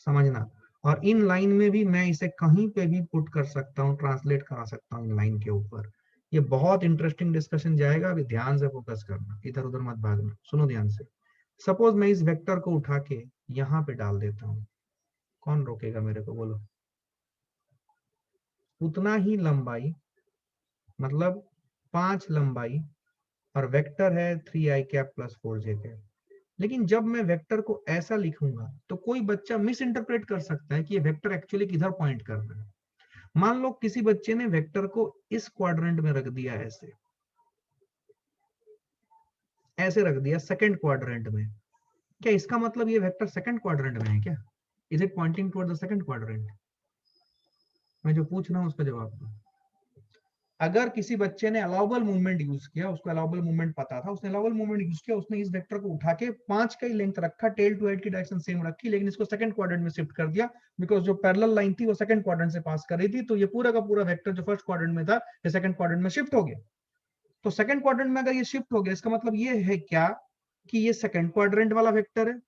समझना। और इन लाइन में भी मैं इसे कहीं पे भी पुट कर सकता हूँ, ट्रांसलेट करा सकता हूँ इन लाइन के ऊपर। ये बहुत इंटरेस्टिंग डिस्कशन जाएगा, अभी ध्यान से फोकस करना, इधर उधर मत भागना, सुनो ध्यान से। सपोज मैं इस वेक्टर को उठा के यहाँ पे डाल देता हूँ, कौन रोकेगा मेरे को, बोलो? उतना ही लंबाई, मतलब 5 लंबाई, और वेक्टर है 3 i cap plus 4 j cap. लेकिन जब मैं वेक्टर को ऐसा लिखूंगा तो कोई बच्चा मिस इंटरप्रेट कर सकता है कि ये वेक्टर एक्चुअली किधर पॉइंट कर रहा है। मान लो किसी बच्चे ने वेक्टर को इस क्वाड्रेंट में रख दिया, ऐसे ऐसे रख दिया सेकंड क्वाड्रेंट में, क्या इसका मतलब ये वेक्टर सेकंड क्वाड्रेंट में है क्या? Is it pointing toward the second quadrant? मैं जो पूछ रहा हूं उसका जवाब दो। अगर किसी बच्चे ने अलाउबल मूवमेंट यूज किया, उसको अलाउबल मूवमेंट पता था, उसने अलाउबल मूवमेंट यूज किया, उसने इस वेक्टर को उठा के 5 का ही लेंथ रखा, टेल टू हेड की डायरेक्शन सेम रखी, लेकिन इसको सेकंड क्वाड्रेंट में शिफ्ट कर दिया, बिकॉज जो पैरेलल लाइन थी वो सेकंड क्वाड्रेंट से पास कर रही थी, तो ये पूरा का पूरा वेक्टर जो फर्स्ट क्वाड्रेंट में था ये सेकंड क्वाड्रेंट में शिफ्ट हो गया। तो सेकंड क्वाड्रेंट में अगर ये शिफ्ट हो गया, इसका मतलब ये है क्या कि ये सेकंड क्वाड्रेंट वाला वेक्टर है,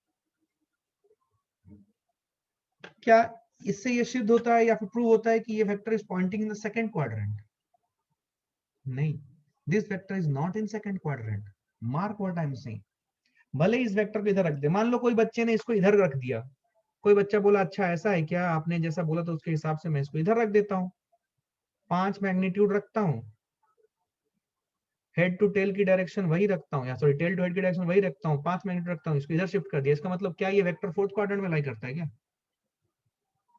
क्या इससे ये सिद्ध होता है या फिर प्रूव होता है कि ये vector is pointing in the second quadrant? नहीं, this vector is not in second quadrant. Mark what I am saying. भले इस वेक्टर को इधर रख दे, मान लो कोई बच्चे ने इसको इधर रख दिया, कोई बच्चा बोला अच्छा ऐसा है क्या, आपने जैसा बोला तो उसके हिसाब से मैं इसको इधर रख देता हूँ, 5 मैग्नीट्यूड रखता हूँ, हेड टू टेल की डायरेक्शन वही रखता हूँ, या सॉरी टेल टू हेड की डायरेक्शन वही रखता हूँ, 5 मैग्नीट्यूड रखता हूँ, इसको इधर शिफ्ट कर दिया। इसका मतलब क्या ये वेक्टर फोर्थ क्वाड्रेंट में लाई करता है क्या?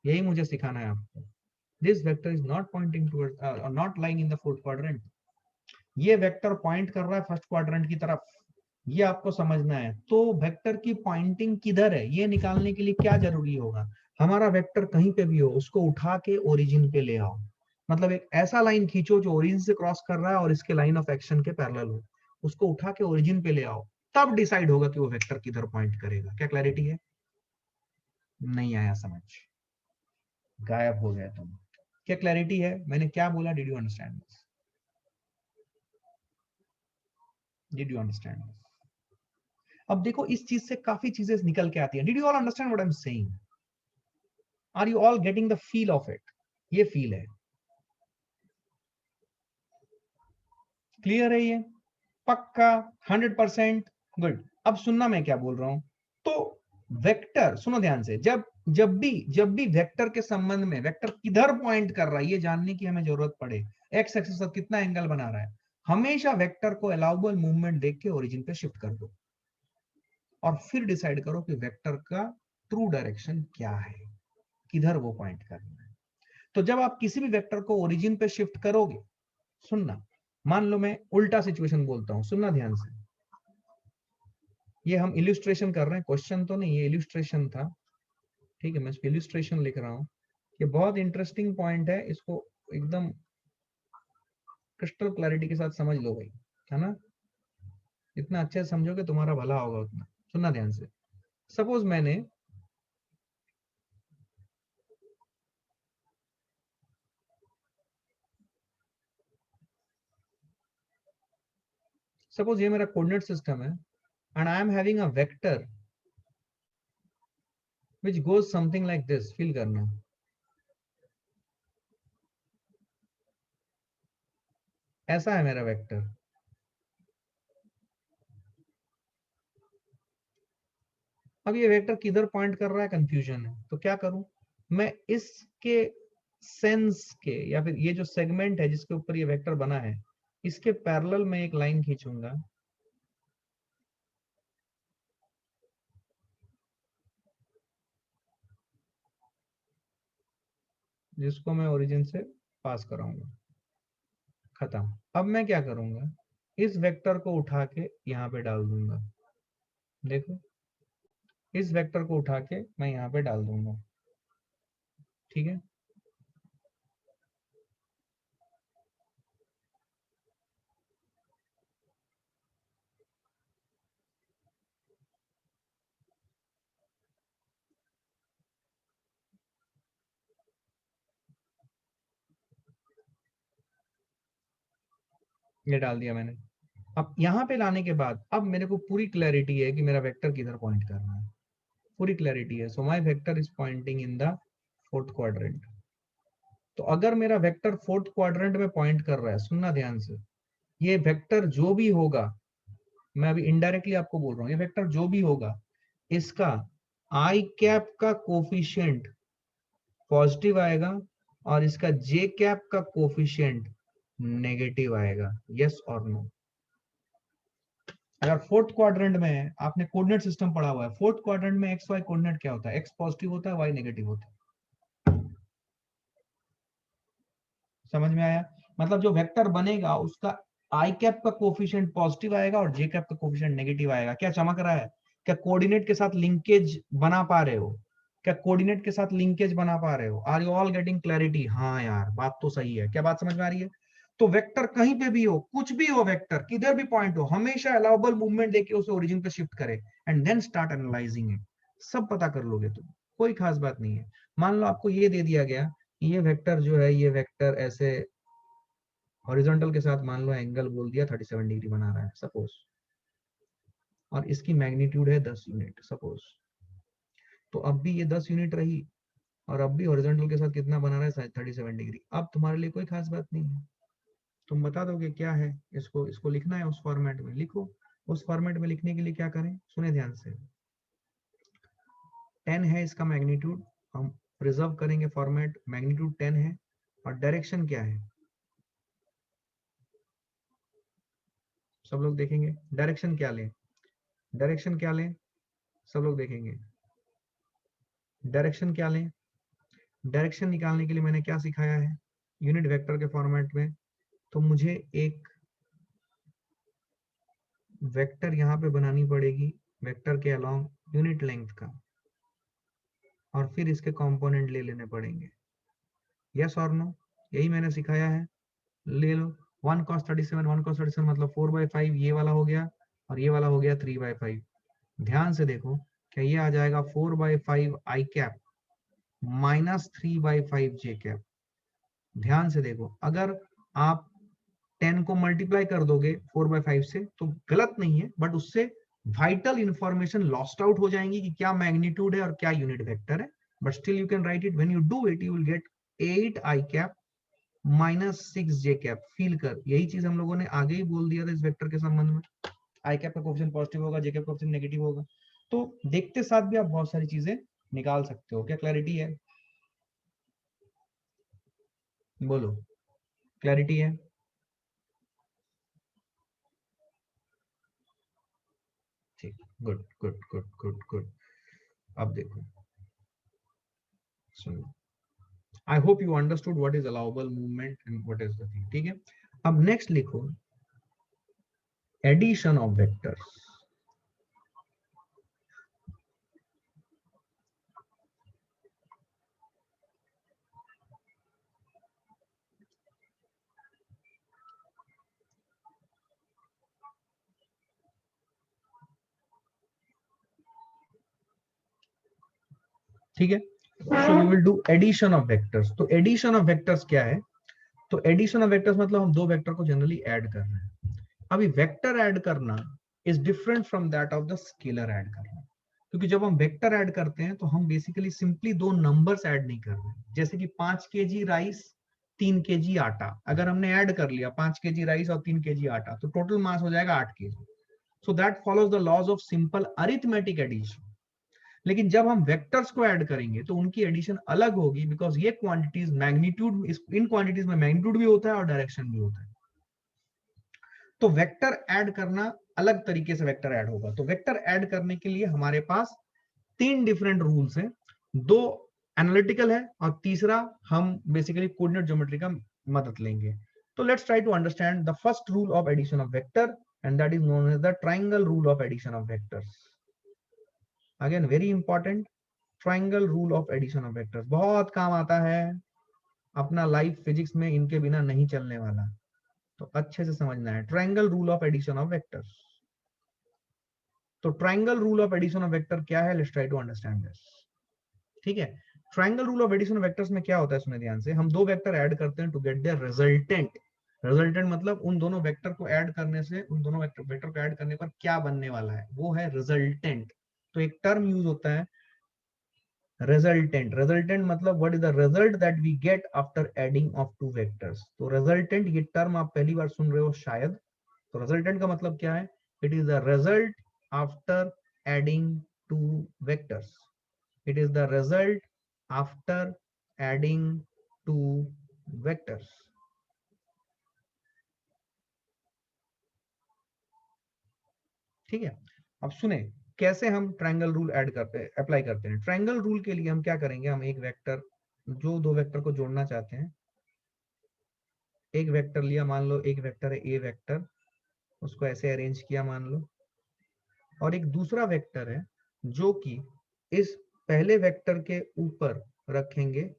यही मुझे सिखाना है आपको। This vector is not pointing towards not lying in the fourth quadrant. ये वेक्टर पॉइंट कर रहा है फर्स्ट क्वाड्रेंट की तरफ, ये आपको समझना है। तो वेक्टर की पॉइंटिंग किधर है ये निकालने के लिए क्या जरूरी होगा, हमारा वेक्टर कहीं पे भी हो उसको उठा के ओरिजिन पे ले आओ। मतलब एक ऐसा लाइन खींचो जो ओरिजिन से क्रॉस कर रहा है और इसके लाइन ऑफ एक्शन के पैरेलल हो, उसको उठा के ओरिजिन पे ले आओ, तब डिसाइड होगा कि वो वेक्टर किधर पॉइंट करेगा। क्या क्लैरिटी है? नहीं आया समझ? गायब हो गया तुम। क्या क्लैरिटी है मैंने क्या बोला? Did you understand? Did you understand? अब देखो इस चीज से काफी चीजें निकल के आती हैं। Did you all understand what I am saying? Are you all getting the feel of it? ये फील है, क्लियर है ये? पक्का 100%? गुड। अब सुनना मैं क्या बोल रहा हूं। तो वेक्टर सुनो ध्यान से, जब भी वेक्टर के संबंध में वेक्टर किधर पॉइंट कर रहा है ये जानने की हमें जरूरत पड़े, एक्स एक्सिस पर कितना एंगल बना रहा है, हमेशा वेक्टर को अलाउबल मूवमेंट देख के ओरिजिन पे शिफ्ट कर दो और फिर डिसाइड करो कि वेक्टर का ट्रू डायरेक्शन क्या है, किधर वो पॉइंट करना है। तो जब आप किसी भी वेक्टर को ओरिजिन पे शिफ्ट करोगे, सुनना, मान लो मैं उल्टा सिचुएशन बोलता हूं, सुनना ध्यान से। ये हम इल्यूस्ट्रेशन कर रहे हैं, क्वेश्चन तो नहीं, ये इल्यूस्ट्रेशन था, ठीक है? मैं इसको इल्यूस्ट्रेशन लिख रहा हूँ। ये बहुत इंटरेस्टिंग पॉइंट है, इसको एकदम क्रिस्टल क्लैरिटी के साथ समझ लो भाई, है ना? जितना अच्छे से समझोगे तुम्हारा भला होगा उतना। सुनना ध्यान से। सपोज मैंने सपोज ये मेरा कोऑर्डिनेट सिस्टम है and I am having a vector which goes something like this, feel करना। ऐसा है मेरा वेक्टर, अब ये वेक्टर किधर पॉइंट कर रहा है कंफ्यूजन है, तो क्या करूं मैं? इसके सेंस के या फिर ये जो सेगमेंट है जिसके ऊपर ये वेक्टर बना है, इसके पैरेलल में एक लाइन खींचूंगा, जिसको मैं ओरिजिन से पास कराऊंगा। खत्म। अब मैं क्या करूंगा, इस वेक्टर को उठा के यहाँ पे डाल दूंगा। देखो, इस वेक्टर को उठा के मैं यहाँ पे डाल दूंगा, ठीक है? ये डाल दिया मैंने। अब यहाँ पे लाने के बाद अब मेरे को पूरी क्लैरिटी है कि मेरा वेक्टर किधर पॉइंट करना है, पूरी क्लैरिटी है। So my vector is pointing in the fourth quadrant. तो अगर मेरा वेक्टर फोर्थ क्वाड्रेंट में पॉइंट कर रहा है, सुनना ध्यान से, ये वेक्टर जो भी होगा, मैं अभी इनडायरेक्टली आपको बोल रहा हूँ, ये वेक्टर जो भी होगा इसका आई कैप का कोफिशिएंट पॉजिटिव आएगा और इसका जे कैप का कोफिशिएंट नेगेटिव आएगा। यस और नो? अगर फोर्थ क्वाड्रेंट में है, आपने कोऑर्डिनेट सिस्टम पढ़ा हुआ है, फोर्थ क्वाड्रेंट में एक्स वाई कोऑर्डिनेट क्या होता है? एक्स पॉजिटिव होता है, वाई नेगेटिव होता है। समझ में आया? मतलब जो वेक्टर बनेगा उसका आई कैप का कोफिशिएंट पॉजिटिव आएगा और जे कैप का कोफिशिएंट नेगेटिव आएगा। क्या चमक रहा है? क्या कोऑर्डिनेट के साथ लिंकेज बना पा रहे हो? क्या कोऑर्डिनेट के साथ लिंकेज बना पा रहे हो? Are you all getting clarity? हाँ यार, बात तो सही है। क्या बात समझ में आ रही है? तो वेक्टर कहीं पे भी हो, कुछ भी हो, वेक्टर किधर भी पॉइंट हो, हमेशा अलाउबल मूवमेंट देके उसे ओरिजिन पे शिफ्ट करे and then start analysing it. सब पता कर लोगे तुम, कोई खास बात नहीं है। मान लो आपको ये दे दिया गया, ये वेक्टर जो है, ये वेक्टर ऐसे हॉरिजॉन्टल के साथ मान लो एंगल बोल दिया 37 डिग्री बना रहा है सपोज, और इसकी मैग्नीट्यूड है 10 यूनिट सपोज। तो अब भी ये 10 यूनिट रही, और अब भी हॉरिजॉन्टल के साथ कितना बना रहा है 37 डिग्री। अब तुम्हारे लिए कोई खास बात नहीं है, तुम बता दोगे क्या है, इसको इसको लिखना है उस फॉर्मेट में, लिखो। उस फॉर्मेट में लिखने के लिए क्या करें, सुने ध्यान से। 10 है इसका मैग्नीट्यूड, हम प्रिजर्व करेंगे फॉर्मेट, मैग्नीट्यूड 10 है। और डायरेक्शन क्या है, सब लोग देखेंगे। डायरेक्शन क्या लें, डायरेक्शन क्या लें, सब लोग देखेंगे। डायरेक्शन क्या लें, डायरेक्शन निकालने के लिए मैंने क्या सिखाया है, यूनिट वेक्टर के फॉर्मेट में। तो मुझे एक वेक्टर यहाँ पे बनानी पड़ेगी, वेक्टर के अलोंग यूनिट लेंथ का, और फिर इसके कंपोनेंट ले लेने पड़ेंगे। यस और नो, यही मैंने सिखाया है। ले लो 1 cos 37, 1 cos 37 मतलब 4/5, ये वाला हो गया, और ये वाला हो गया 3/5। ध्यान से देखो, क्या ये आ जाएगा 4/5 आई कैप माइनस 3/5 जे कैप। ध्यान से देखो, अगर आप 10 को मल्टीप्लाई कर दोगे 4/5 से तो गलत नहीं है, बट उससे वाइटल इंफॉर्मेशन लॉस्ट आउट हो जाएंगी कि क्या मैग्नीट्यूड है और क्या यूनिट वेक्टर है। But still you can write it, when you do it you will get 8 I cap minus 6 J cap. Feel कर, यही चीज हम लोगों ने आगे ही बोल दिया था इस वेक्टर के संबंध में। आई कैप का कोएफिशिएंट पॉजिटिव होगा, जे कैप का कोएफिशिएंट नेगेटिव होगा। तो देखते साथ भी आप बहुत सारी चीजें निकाल सकते हो। क्या क्लैरिटी है, बोलो, क्लैरिटी है? ठीक, good good good good good. अब देखो, सुनो, I hope you understood what is allowable movement and what is the thing. ठीक है, अब नेक्स्ट लिखो एडिशन ऑफ वेक्टर्स। ठीक है, so we will do addition of vectors. तो एडिशन ऑफ वेक्टर्स क्या है, तो एडिशन ऑफ वेक्टर्स मतलब हम दो वेक्टर को जनरली ऐड कर रहे हैं। अभी वेक्टर ऐड करना is different from that of the scalar add करना, क्योंकि जब हम वेक्टर ऐड करते हैं तो हम बेसिकली सिंपली दो नंबर्स ऐड नहीं कर रहे हैं। जैसे कि 5 केजी राइस 3 केजी आटा, अगर हमने ऐड कर लिया 5 केजी राइस और 3 केजी आटा तो टोटल मास हो जाएगा 8 KG. So that follows the laws of simple arithmetic addition. लेकिन जब हम वेक्टर्स को ऐड करेंगे तो उनकी एडिशन अलग होगी, बिकॉज ये क्वांटिटीज मैग्नीट्यूड, इन क्वांटिटीज में मैग्नीट्यूड भी होता है और डायरेक्शन भी होता है। तो वेक्टर ऐड करना अलग तरीके से वेक्टर ऐड होगा। तो वेक्टर ऐड करने के लिए हमारे पास 3 डिफरेंट रूल्स हैं, 2 एनालिटिकल है और तीसरा हम बेसिकली कोऑर्डिनेट ज्योमेट्री का मदद लेंगे। तो let's try to understand the first rule of addition of vector, and that is known as the triangle rule of addition of vectors. Again very important, triangle rule of addition of vectors बहुत काम आता है, अपना लाइफ फिजिक्स में इनके बिना नहीं चलने वाला, तो अच्छे से समझना है। Triangle rule of addition of vectors. तो triangle rule of addition of vector क्या है, let's try to understand this. ठीक है, triangle rule of addition of vectors में क्या होता है, सुनिए ध्यान से। हम दो वेक्टर ऐड करते हैं to get the resultant. Resultant मतलब उन दोनों वेक्टर को ऐड करने से, उन दोनों वेक्टर को ऐड करने पर क्या बनने वाला है, वो है रिजल्टेंट। तो एक टर्म यूज होता है रिजल्टेंट। रिजल्टेंट मतलब what is the result that we get after adding of two vectors. तो रिजल्टेंट, ये टर्म आप पहली बार सुन रहे हो शायद। तो रिजल्टेंट का मतलब क्या है, it is the result after adding two vectors. It is the result after adding two vectors. ठीक है, अब सुने कैसे हम ट्रायंगल रूल ऐड करते हैं, अप्लाई करते हैं। ट्रायंगल रूल के लिए हम क्या करेंगे, हम एक वेक्टर, जो दो वेक्टर को जोड़ना चाहते हैं, एक वेक्टर लिया, मान लो एक वेक्टर है ए वेक्टर, उसको ऐसे अरेंज किया मान लो, और एक दूसरा वेक्टर है जो कि इस पहले वेक्टर के ऊपर रखेंगे,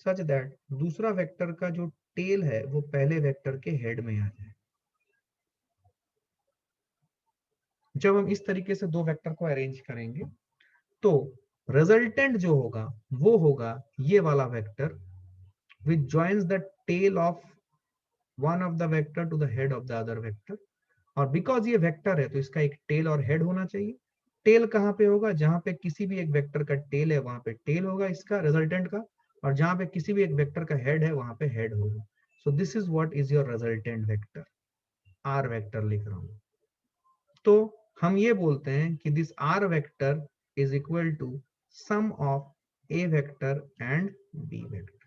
सच दैट दूसरा वेक्टर का जो टेल है वो पहले वेक्टर के हेड में आ जाए। जब हम इस तरीके से दो वेक्टर को अरेंज करेंगे तो रिजल्टेंट जो होगा वो होगा ये वाला vector which joins the tail of one of the vector to the head of the other vector. और बिकॉज ये वेक्टर है तो इसका एक टेल और हेड होना चाहिए, टेल कहाँ पे होगा, जहां पे किसी भी एक वेक्टर का टेल है वहां पे टेल होगा इसका रिजल्टेंट का, और जहां पे किसी भी एक वेक्टर का हेड है वहां पे हेड होगा। So this is what is your resultant vector, R vector लिख रहा हूं। तो हम ये बोलते हैं कि this R vector is equal to sum of A vector and B vector.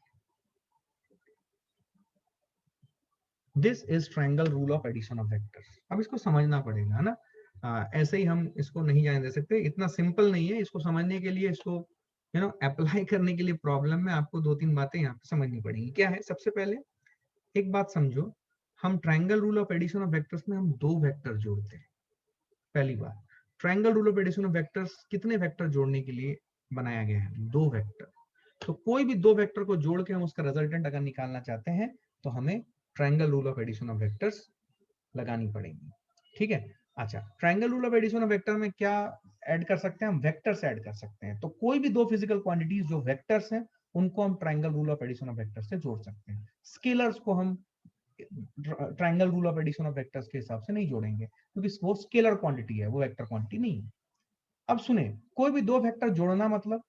This is triangle rule of addition of vectors. अब इसको समझना पड़ेगा, है ना। ऐसे ही हम इसको नहीं जाने दे सकते, इतना सिंपल नहीं है। इसको समझने के लिए, इसको अप्लाई करने के लिए प्रॉब्लम में आपको दो तीन बातें यहाँ पे समझनी पड़ेंगी। क्या है, सबसे पहले एक बात समझो, हम triangle rule of addition of vectors में हम दो वेक्टर जोड़ते हैं। पहली बात, triangle rule of addition of vectors कितने वेक्टर जोड़ने के लिए बनाया गया है, दो वेक्टर। तो कोई भी दो वेक्टर को जोड़ के हम उसका रिजल्टेंट अगर निकालना चाहते हैं तो हमें triangle rule of addition of vectors लगानी पड़ेगी। ठीक है। अच्छा, triangle rule of addition of vector में क्या ऐड कर सकते हैं, हम वेक्टर्स ऐड कर सकते हैं। तो कोई भी दो फिजिकल क्वांटिटीज जो वेक्टर्स हैं उनको हम triangle rule of addition of vectors से जोड़ सकते हैं। स्केलर्स को हम triangle rule of addition of vectors के हिसाब से नहीं जोड़ेंगे, क्योंकि वो स्केलर क्वांटिटी है, वो वेक्टर क्वांटिटी नहीं है। अब सुने, कोई भी दो वेक्टर जोड़ना मतलब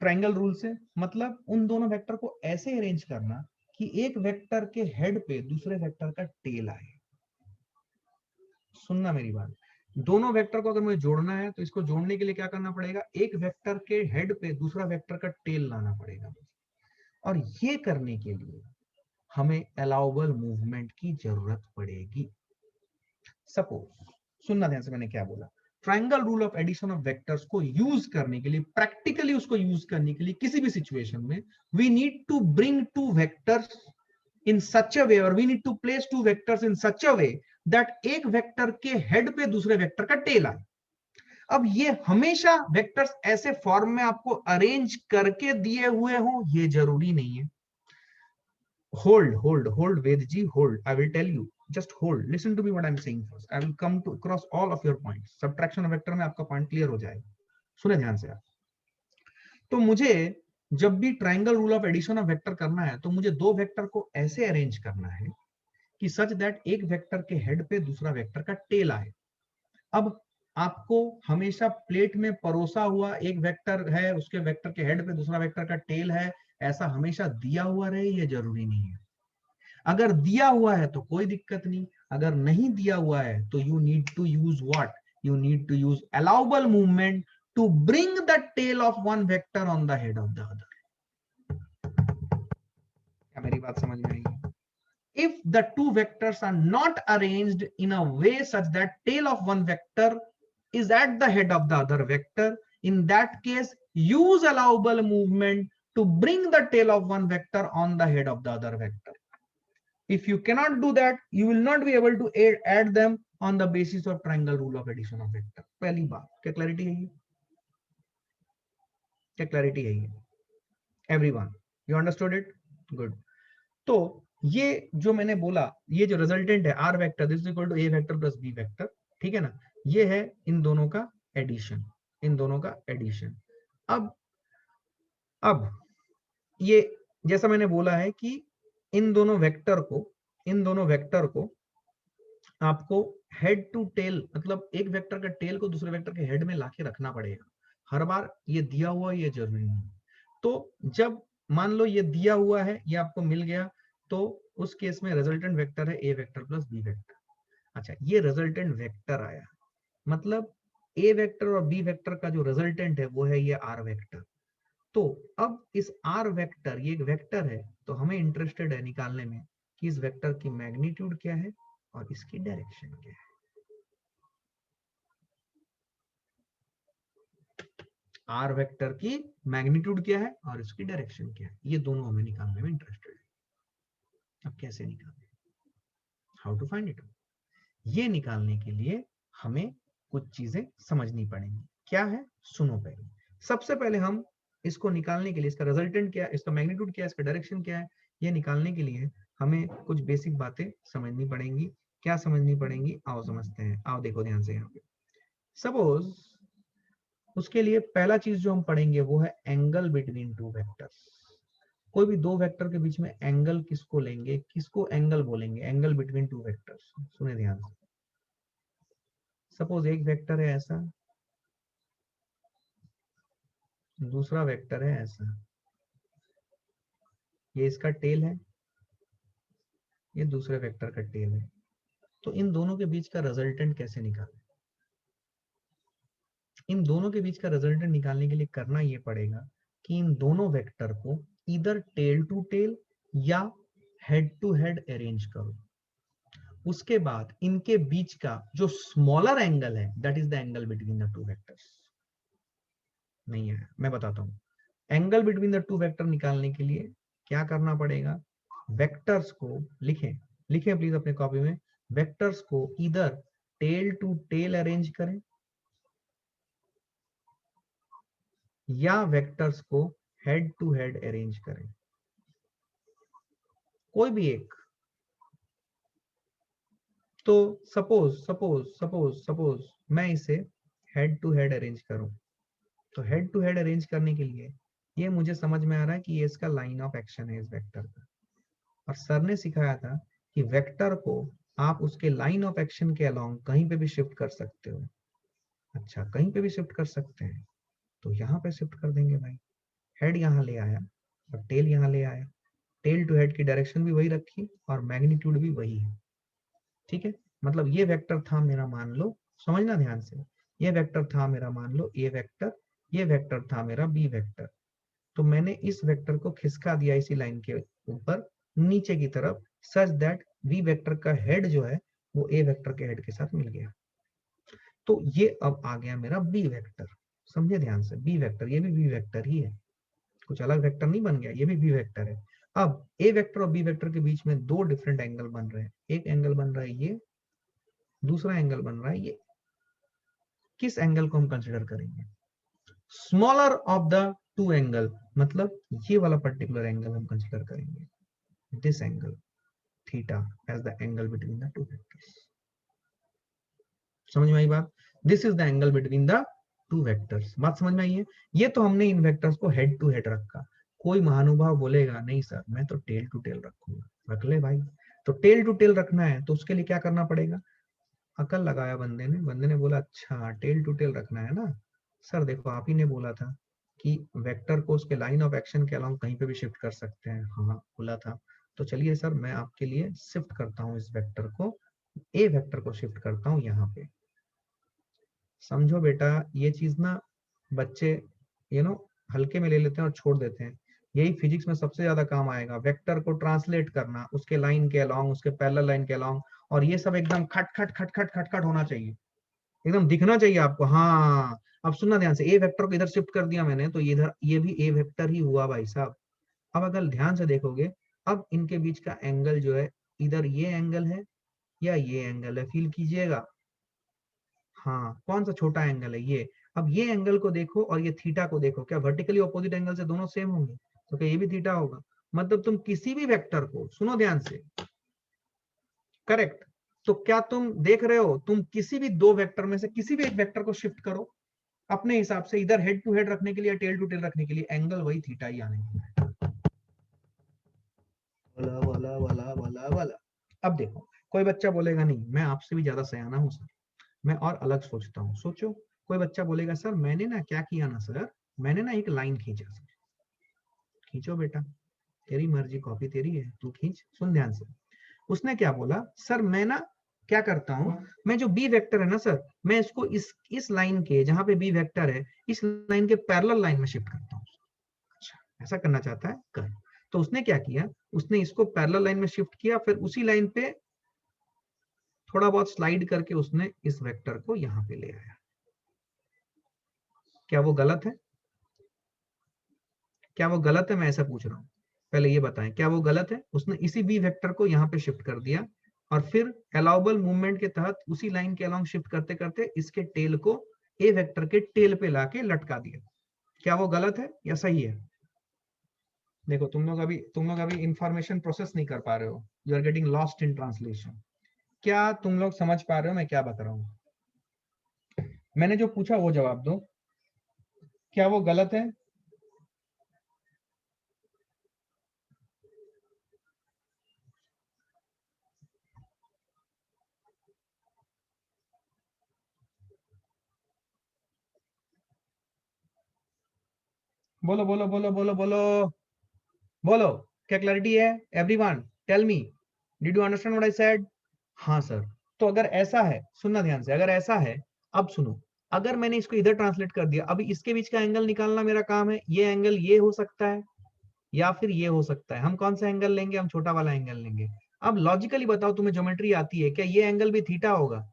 ट्रायंगल रूल से मतलब उन दोनों वेक्टर को ऐसे अरेंज करना कि एक वेक्टर के हेड पे दूसरे वेक्टर का टेल आए। सुनना मेरी बात, दोनों वेक्टर को अगर मुझे जोड़ना है तो इसको जोड़ने के लिए क्या करना पड़ेगा, एक वेक्टर के हेड पे दूसरा वेक्टर का टेल लाना पड़ेगा। और ये करने के लिए हमें अलाउबल मूवमेंट की जरूरत पड़ेगी। सपोज, सुनना ध्यान से मैंने क्या बोला, triangle rule of addition of vectors को यूज करने के लिए, प्रैक्टिकली उसको यूज करने के लिए किसी भी सिचुएशन में we need to bring two vectors in such a way, or we need to place two vectors in such a way that एक वेक्टर के हेड पे दूसरे वेक्टर का टेल आए। अब ये हमेशा वेक्टर्स ऐसे फॉर्म में आपको अरेंज करके दिए हुए हो ये जरूरी नहीं है। hold Ved ji, hold, I will tell you, just hold, listen to me what I'm saying first, I will come to across all of your points। subtraction of vector में आपका पॉइंट क्लियर हो जाएगा, सुने ध्यान से आप। तो मुझे जब भी triangle rule of addition of vector करना है तो मुझे दो वेक्टर को ऐसे अरेंज करना है कि सच दैट एक वेक्टर के हेड पे दूसरा वेक्टर का टेल आए। अब आपको हमेशा प्लेट में परोसा हुआ एक वेक्टर है, उसके वेक्टर के हेड पे दूसरा वेक्टर का टेल है, ऐसा हमेशा दिया हुआ रहे ये जरूरी नहीं है। अगर दिया हुआ है तो कोई दिक्कत नहीं, अगर नहीं दिया हुआ है तो you need to use what, you need to use allowable movement to bring the tail of one vector on the head of the other. क्या मेरी बात समझ में आई? If the two vectors are not arranged in a way such that tail of one vector is at the head of the other vector, in that case use allowable movement to bring the tail of one vector on the head of the other vector. If you cannot do that, you will not be able to add them on the basis of triangle rule of addition of vector। पहली बात, क्या क्लैरिटी है ये? क्या क्लैरिटी है ये? Everyone, you understood it? Good. तो ये जो मैंने बोला, ये जो रिजल्टेंट है R vector, this is equal to A vector plus B vector, ठीक है ना, ये है इन दोनों का एडिशन, इन दोनों का एडिशन। अब ये जैसा मैंने बोला है कि इन दोनों वेक्टर को आपको हेड टू टेल, मतलब एक वेक्टर का टेल को दूसरे वेक्टर के हेड में लाके रखना पड़ेगा हर बार। ये दिया हुआ ये जरूरी नहीं। तो जब मान लो ये दिया हुआ है, ये आपको मिल गया, तो उस केस में रिजल्टेंट वेक्टर है ए वेक्टर प्लस बी वेक्टर। अच्छा, ये रिजल्टेंट वेक्टर आया, मतलब ए वेक्टर और बी वेक्टर का जो रिजल्टेंट है वो है ये आर वेक्टर। तो अब इस आर वेक्टर, ये एक वेक्टर है, तो हमें इंटरेस्टेड है निकालने में कि इस वेक्टर की मैग्नीट्यूड क्या है और इसकी डायरेक्शन क्या है। आर वेक्टर की मैग्नीट्यूड क्या है और इसकी डायरेक्शन क्या है, ये दोनों हमें निकालने में इंटरेस्टेड है। अब कैसे निकालें, हाउ टू फाइंड इट? ये निकालने के लिए हमें कुछ चीजें समझनी पड़ेंगी। क्या है, सुनो पहले। सबसे पहले हम इसको निकालने के लिए, इसका रिजल्टेंट क्या है, इसका मैग्नीट्यूड क्या है, इसका डायरेक्शन क्या है, ये निकालने के लिए हमें कुछ बेसिक बातें समझनी पड़ेंगी। क्या समझनी पड़ेंगी, आओ समझते हैं। आओ देखो ध्यान से यहाँ पे। सपोज उसके लिए पहला चीज जो हम पढ़ेंगे वो है एंगल बिटवीन टू वेक्टर्स। कोई भी दो वेक्टर के बीच में एंगल किसको लेंगे, किसको एंगल बोलेंगे, एंगल बिटवीन टू वेक्टर्स। सुने ध्यान से। सपोज एक वेक्टर है ऐसा, दूसरा वेक्टर है ऐसा, ये इसका टेल है, ये दूसरे वेक्टर का टेल है। तो इन दोनों के बीच का रिजल्टेंट कैसे निकालें? इन दोनों के बीच का रिजल्टेंट निकालने के लिए करना ये पड़ेगा कि इन दोनों वेक्टर को इधर टेल टू टेल या हेड टू हेड अरेंज करो। उसके बाद इनके बीच का जो स्मॉलर एंगल है, that is the angle between the two vectors. नहीं है, मैं बताता हूं। Angle between the to vector निकालने के लिए क्या करना पड़ेगा? वेक्टर्स को लिखें, लिखें प्लीज अपने कॉपी में। वेक्टर्स को इधर टेल टू टेल अरेंज करें या वेक्टर्स को हेड टू हेड अरेंज करें, कोई भी एक। तो सपोज सपोज सपोज सपोज मैं इसे हेड टू हेड अरेंज करूं, तो हेड टू हेड अरेंज करने के लिए ये मुझे समझ में आ रहा है कि ये इसका लाइन ऑफ एक्शन है इस वेक्टर का। और सर ने सिखाया था कि वेक्टर को आप उसके लाइन ऑफ एक्शन के अलोंग कहीं पे भी शिफ्ट कर सकते हो। अच्छा, कहीं पे भी शिफ्ट कर सकते हैं, तो यहाँ पे शिफ्ट कर देंगे भाई। हेड यहाँ ले आया और टेल यहाँ ले आया, टेल टू हेड की डायरेक्शन भी वही रखी और मैग्नीट्यूड भी वही है। ठीक है, मतलब ये वेक्टर था मेरा, मान लो, समझना ध्यान से, ये वेक्टर था मेरा, मान लो ए वेक्टर, ये वेक्टर था मेरा बी वेक्टर। तो मैंने इस वेक्टर को खिसका दिया इसी लाइन के ऊपर नीचे की तरफ, सच दैट बी वेक्टर का हेड जो है वो ए वेक्टर के हेड के साथ मिल गया। तो ये अब आ गया मेरा बी वेक्टर। समझे ध्यान से, बी वेक्टर, ये भी बी वेक्टर ही है, कुछ अलग वेक्टर नहीं बन गया, ये भी बी वेक्टर है। अब ए वेक्टर और बी वेक्टर के बीच में दो डिफरेंट एंगल बन रहे हैं, एक एंगल बन रहा है ये, दूसरा एंगल बन रहा है ये। किस एंगल को हम कंसिडर करेंगे? Smaller of the two angle, मतलब ये वाला पर्टिकुलर एंगल हम कंसिडर करेंगे, this angle theta as the angle between the two vectors. समझ में आई बात? This is the angle between the two vectors. बात समझ में आई है? ये तो हमने इन वेक्टर्स को हेड टू हेड रखा। कोई महानुभाव बोलेगा नहीं सर मैं तो टेल टू टेल रखूंगा, रख ले भाई। तो टेल टू टेल रखना है तो उसके लिए क्या करना पड़ेगा? अकल लगाया बंदे ने बोला अच्छा टेल टू टेल रखना है ना। सर देखो आप ही ने बोला था कि वेक्टर को उसके लाइन ऑफ एक्शन के अलावा कहीं पे भी शिफ्ट कर सकते हैं। हाँ बोला था। तो चलिए सर मैं आपके लिए शिफ्ट करता हूँ इस वेक्टर को, ए वेक्टर को शिफ्ट करता हूँ यहाँ पे। समझो बेटा, ये चीज ना बच्चे हल्के में ले लेते हैं और छोड़ देते हैं। यही फिजिक्स में सबसे ज्यादा काम आएगा, वेक्टर को ट्रांसलेट करना उसके लाइन के अलोंग, उसके पैरेलल लाइन के अलोंग। और ये सब एकदम खट खट खट खट खट खट होना चाहिए, एकदम दिखना चाहिए आपको। हाँ, अब सुनना ध्यान से, ए वेक्टर को इधर शिफ्ट कर दिया मैंने तो इधर ये भी ए वेक्टर ही हुआ भाई साहब। अब अगर ध्यान से देखोगे, अब इनके बीच का एंगल जो है, इधर ये एंगल है या ये एंगल है, फील कीजिएगा। हाँ, कौन सा छोटा एंगल है ये। अब ये एंगल को देखो और ये थीटा को देखो, क्या वर्टिकली ऑपोजिट एंगल से दोनों सेम होंगे? तो क्या ये भी थीटा होगा? मतलब तुम किसी भी वेक्टर को, सुनो ध्यान से, करेक्ट, तो क्या तुम देख रहे हो, तुम किसी भी दो वेक्टर में से किसी भी एक वेक्टर को शिफ्ट करो अपने हिसाब से, इधर हेड टू हेड रखने के लिए, टेल टू टेल रखने के लिए, एंगल वही थीटा ही आने वाला वाला वाला वाला वाला। अब देखो, कोई बच्चा बोलेगा नहीं मैं आपसे भी ज्यादा सयाना हूं सर, मैं और अलग सोचता हूँ। सोचो, कोई बच्चा बोलेगा सर मैंने ना क्या किया ना सर, मैंने ना एक लाइन खींचा सर। खींचो बेटा, तेरी मर्जी, कॉपी तेरी है, तू खींच। सुन ध्यान से, उसने क्या बोला, सर मैं ना क्या करता हूं, मैं जो बी वेक्टर है ना सर, मैं इसको इस लाइन के, जहां पे बी वेक्टर है, इस लाइन के पैरेलल लाइन में शिफ्ट करता हूँ। अच्छा, ऐसा करना चाहता है, कर। तो उसने क्या किया, उसने इसको पैरेलल लाइन में शिफ्ट किया, फिर उसी लाइन पे थोड़ा बहुत स्लाइड करके उसने इस वेक्टर को यहां पे ले आया। क्या वो गलत है? क्या वो गलत है? मैं ऐसा पूछ रहा हूँ, पहले ये बताएं, क्या वो गलत है? उसने इसी बी वेक्टर को यहाँ पे शिफ्ट कर दिया और फिर अलाउबल मूवमेंट के तहत उसी लाइन के अलोंग शिफ्ट करते करते इसके टेल को ए वेक्टर के टेल पे लाके लटका दिया। क्या वो गलत है या सही है? देखो, तुम लोग अभी इंफॉर्मेशन प्रोसेस नहीं कर पा रहे हो, you are getting lost in translation. क्या तुम लोग समझ पा रहे हो मैं क्या बता रहा हूँ? मैंने जो पूछा वो जवाब दो, क्या वो गलत है? बोलो बोलो बोलो बोलो बोलो बोलो, क्या क्लैरिटी है? Everyone tell me, did you understand what I said? हाँ सर। तो अगर ऐसा है, सुनना ध्यान से, अगर ऐसा है, अब सुनो, अगर मैंने इसको इधर ट्रांसलेट कर दिया, अभी इसके बीच का एंगल निकालना मेरा काम है। ये एंगल ये हो सकता है या फिर ये हो सकता है। हम कौन सा एंगल लेंगे? हम छोटा वाला एंगल लेंगे। अब लॉजिकली बताओ, तुम्हें ज्योमेट्री आती है क्या? ये एंगल भी थीटा होगा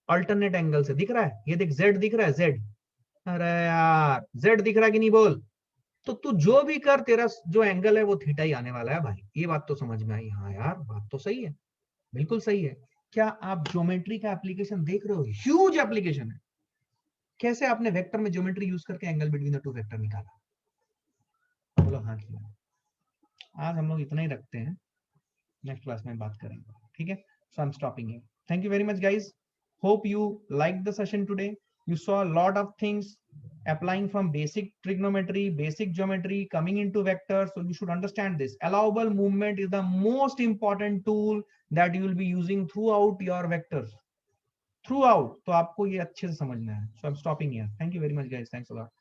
अल्टरनेट एंगल से। दिख रहा है? ये देख, जेड दिख रहा है, जेड। अरे यार, जेड दिख रहा है कि नहीं बोल? तो तू जो भी कर, तेरा जो एंगल है वो थीटा ही आने वाला है भाई। ये बात तो समझ में आई? हाँ यार, बात तो सही है, बिल्कुल सही है। क्या आप ज्योमेट्री का एप्लीकेशन देख रहे हो? ह्यूज एप्लीकेशन है। कैसे आपने वेक्टर में ज्योमेट्री यूज करके angle between the to vector निकाला? बोलो हाँ किया। आज हम लोग इतना ही रखते हैं, नेक्स्ट क्लास में बात करेंगे, ठीक है? So I am stopping here. Thank you very much guys, hope you liked the session today. You saw a lot of things applying from basic trigonometry, basic geometry, coming into vectors. So you should understand this. Allowable movement is the most important tool that you will be using throughout your vectors. Throughout. तो आपको ये अच्छे से समझना है. So I'm stopping here. Thank you very much guys. Thanks a lot.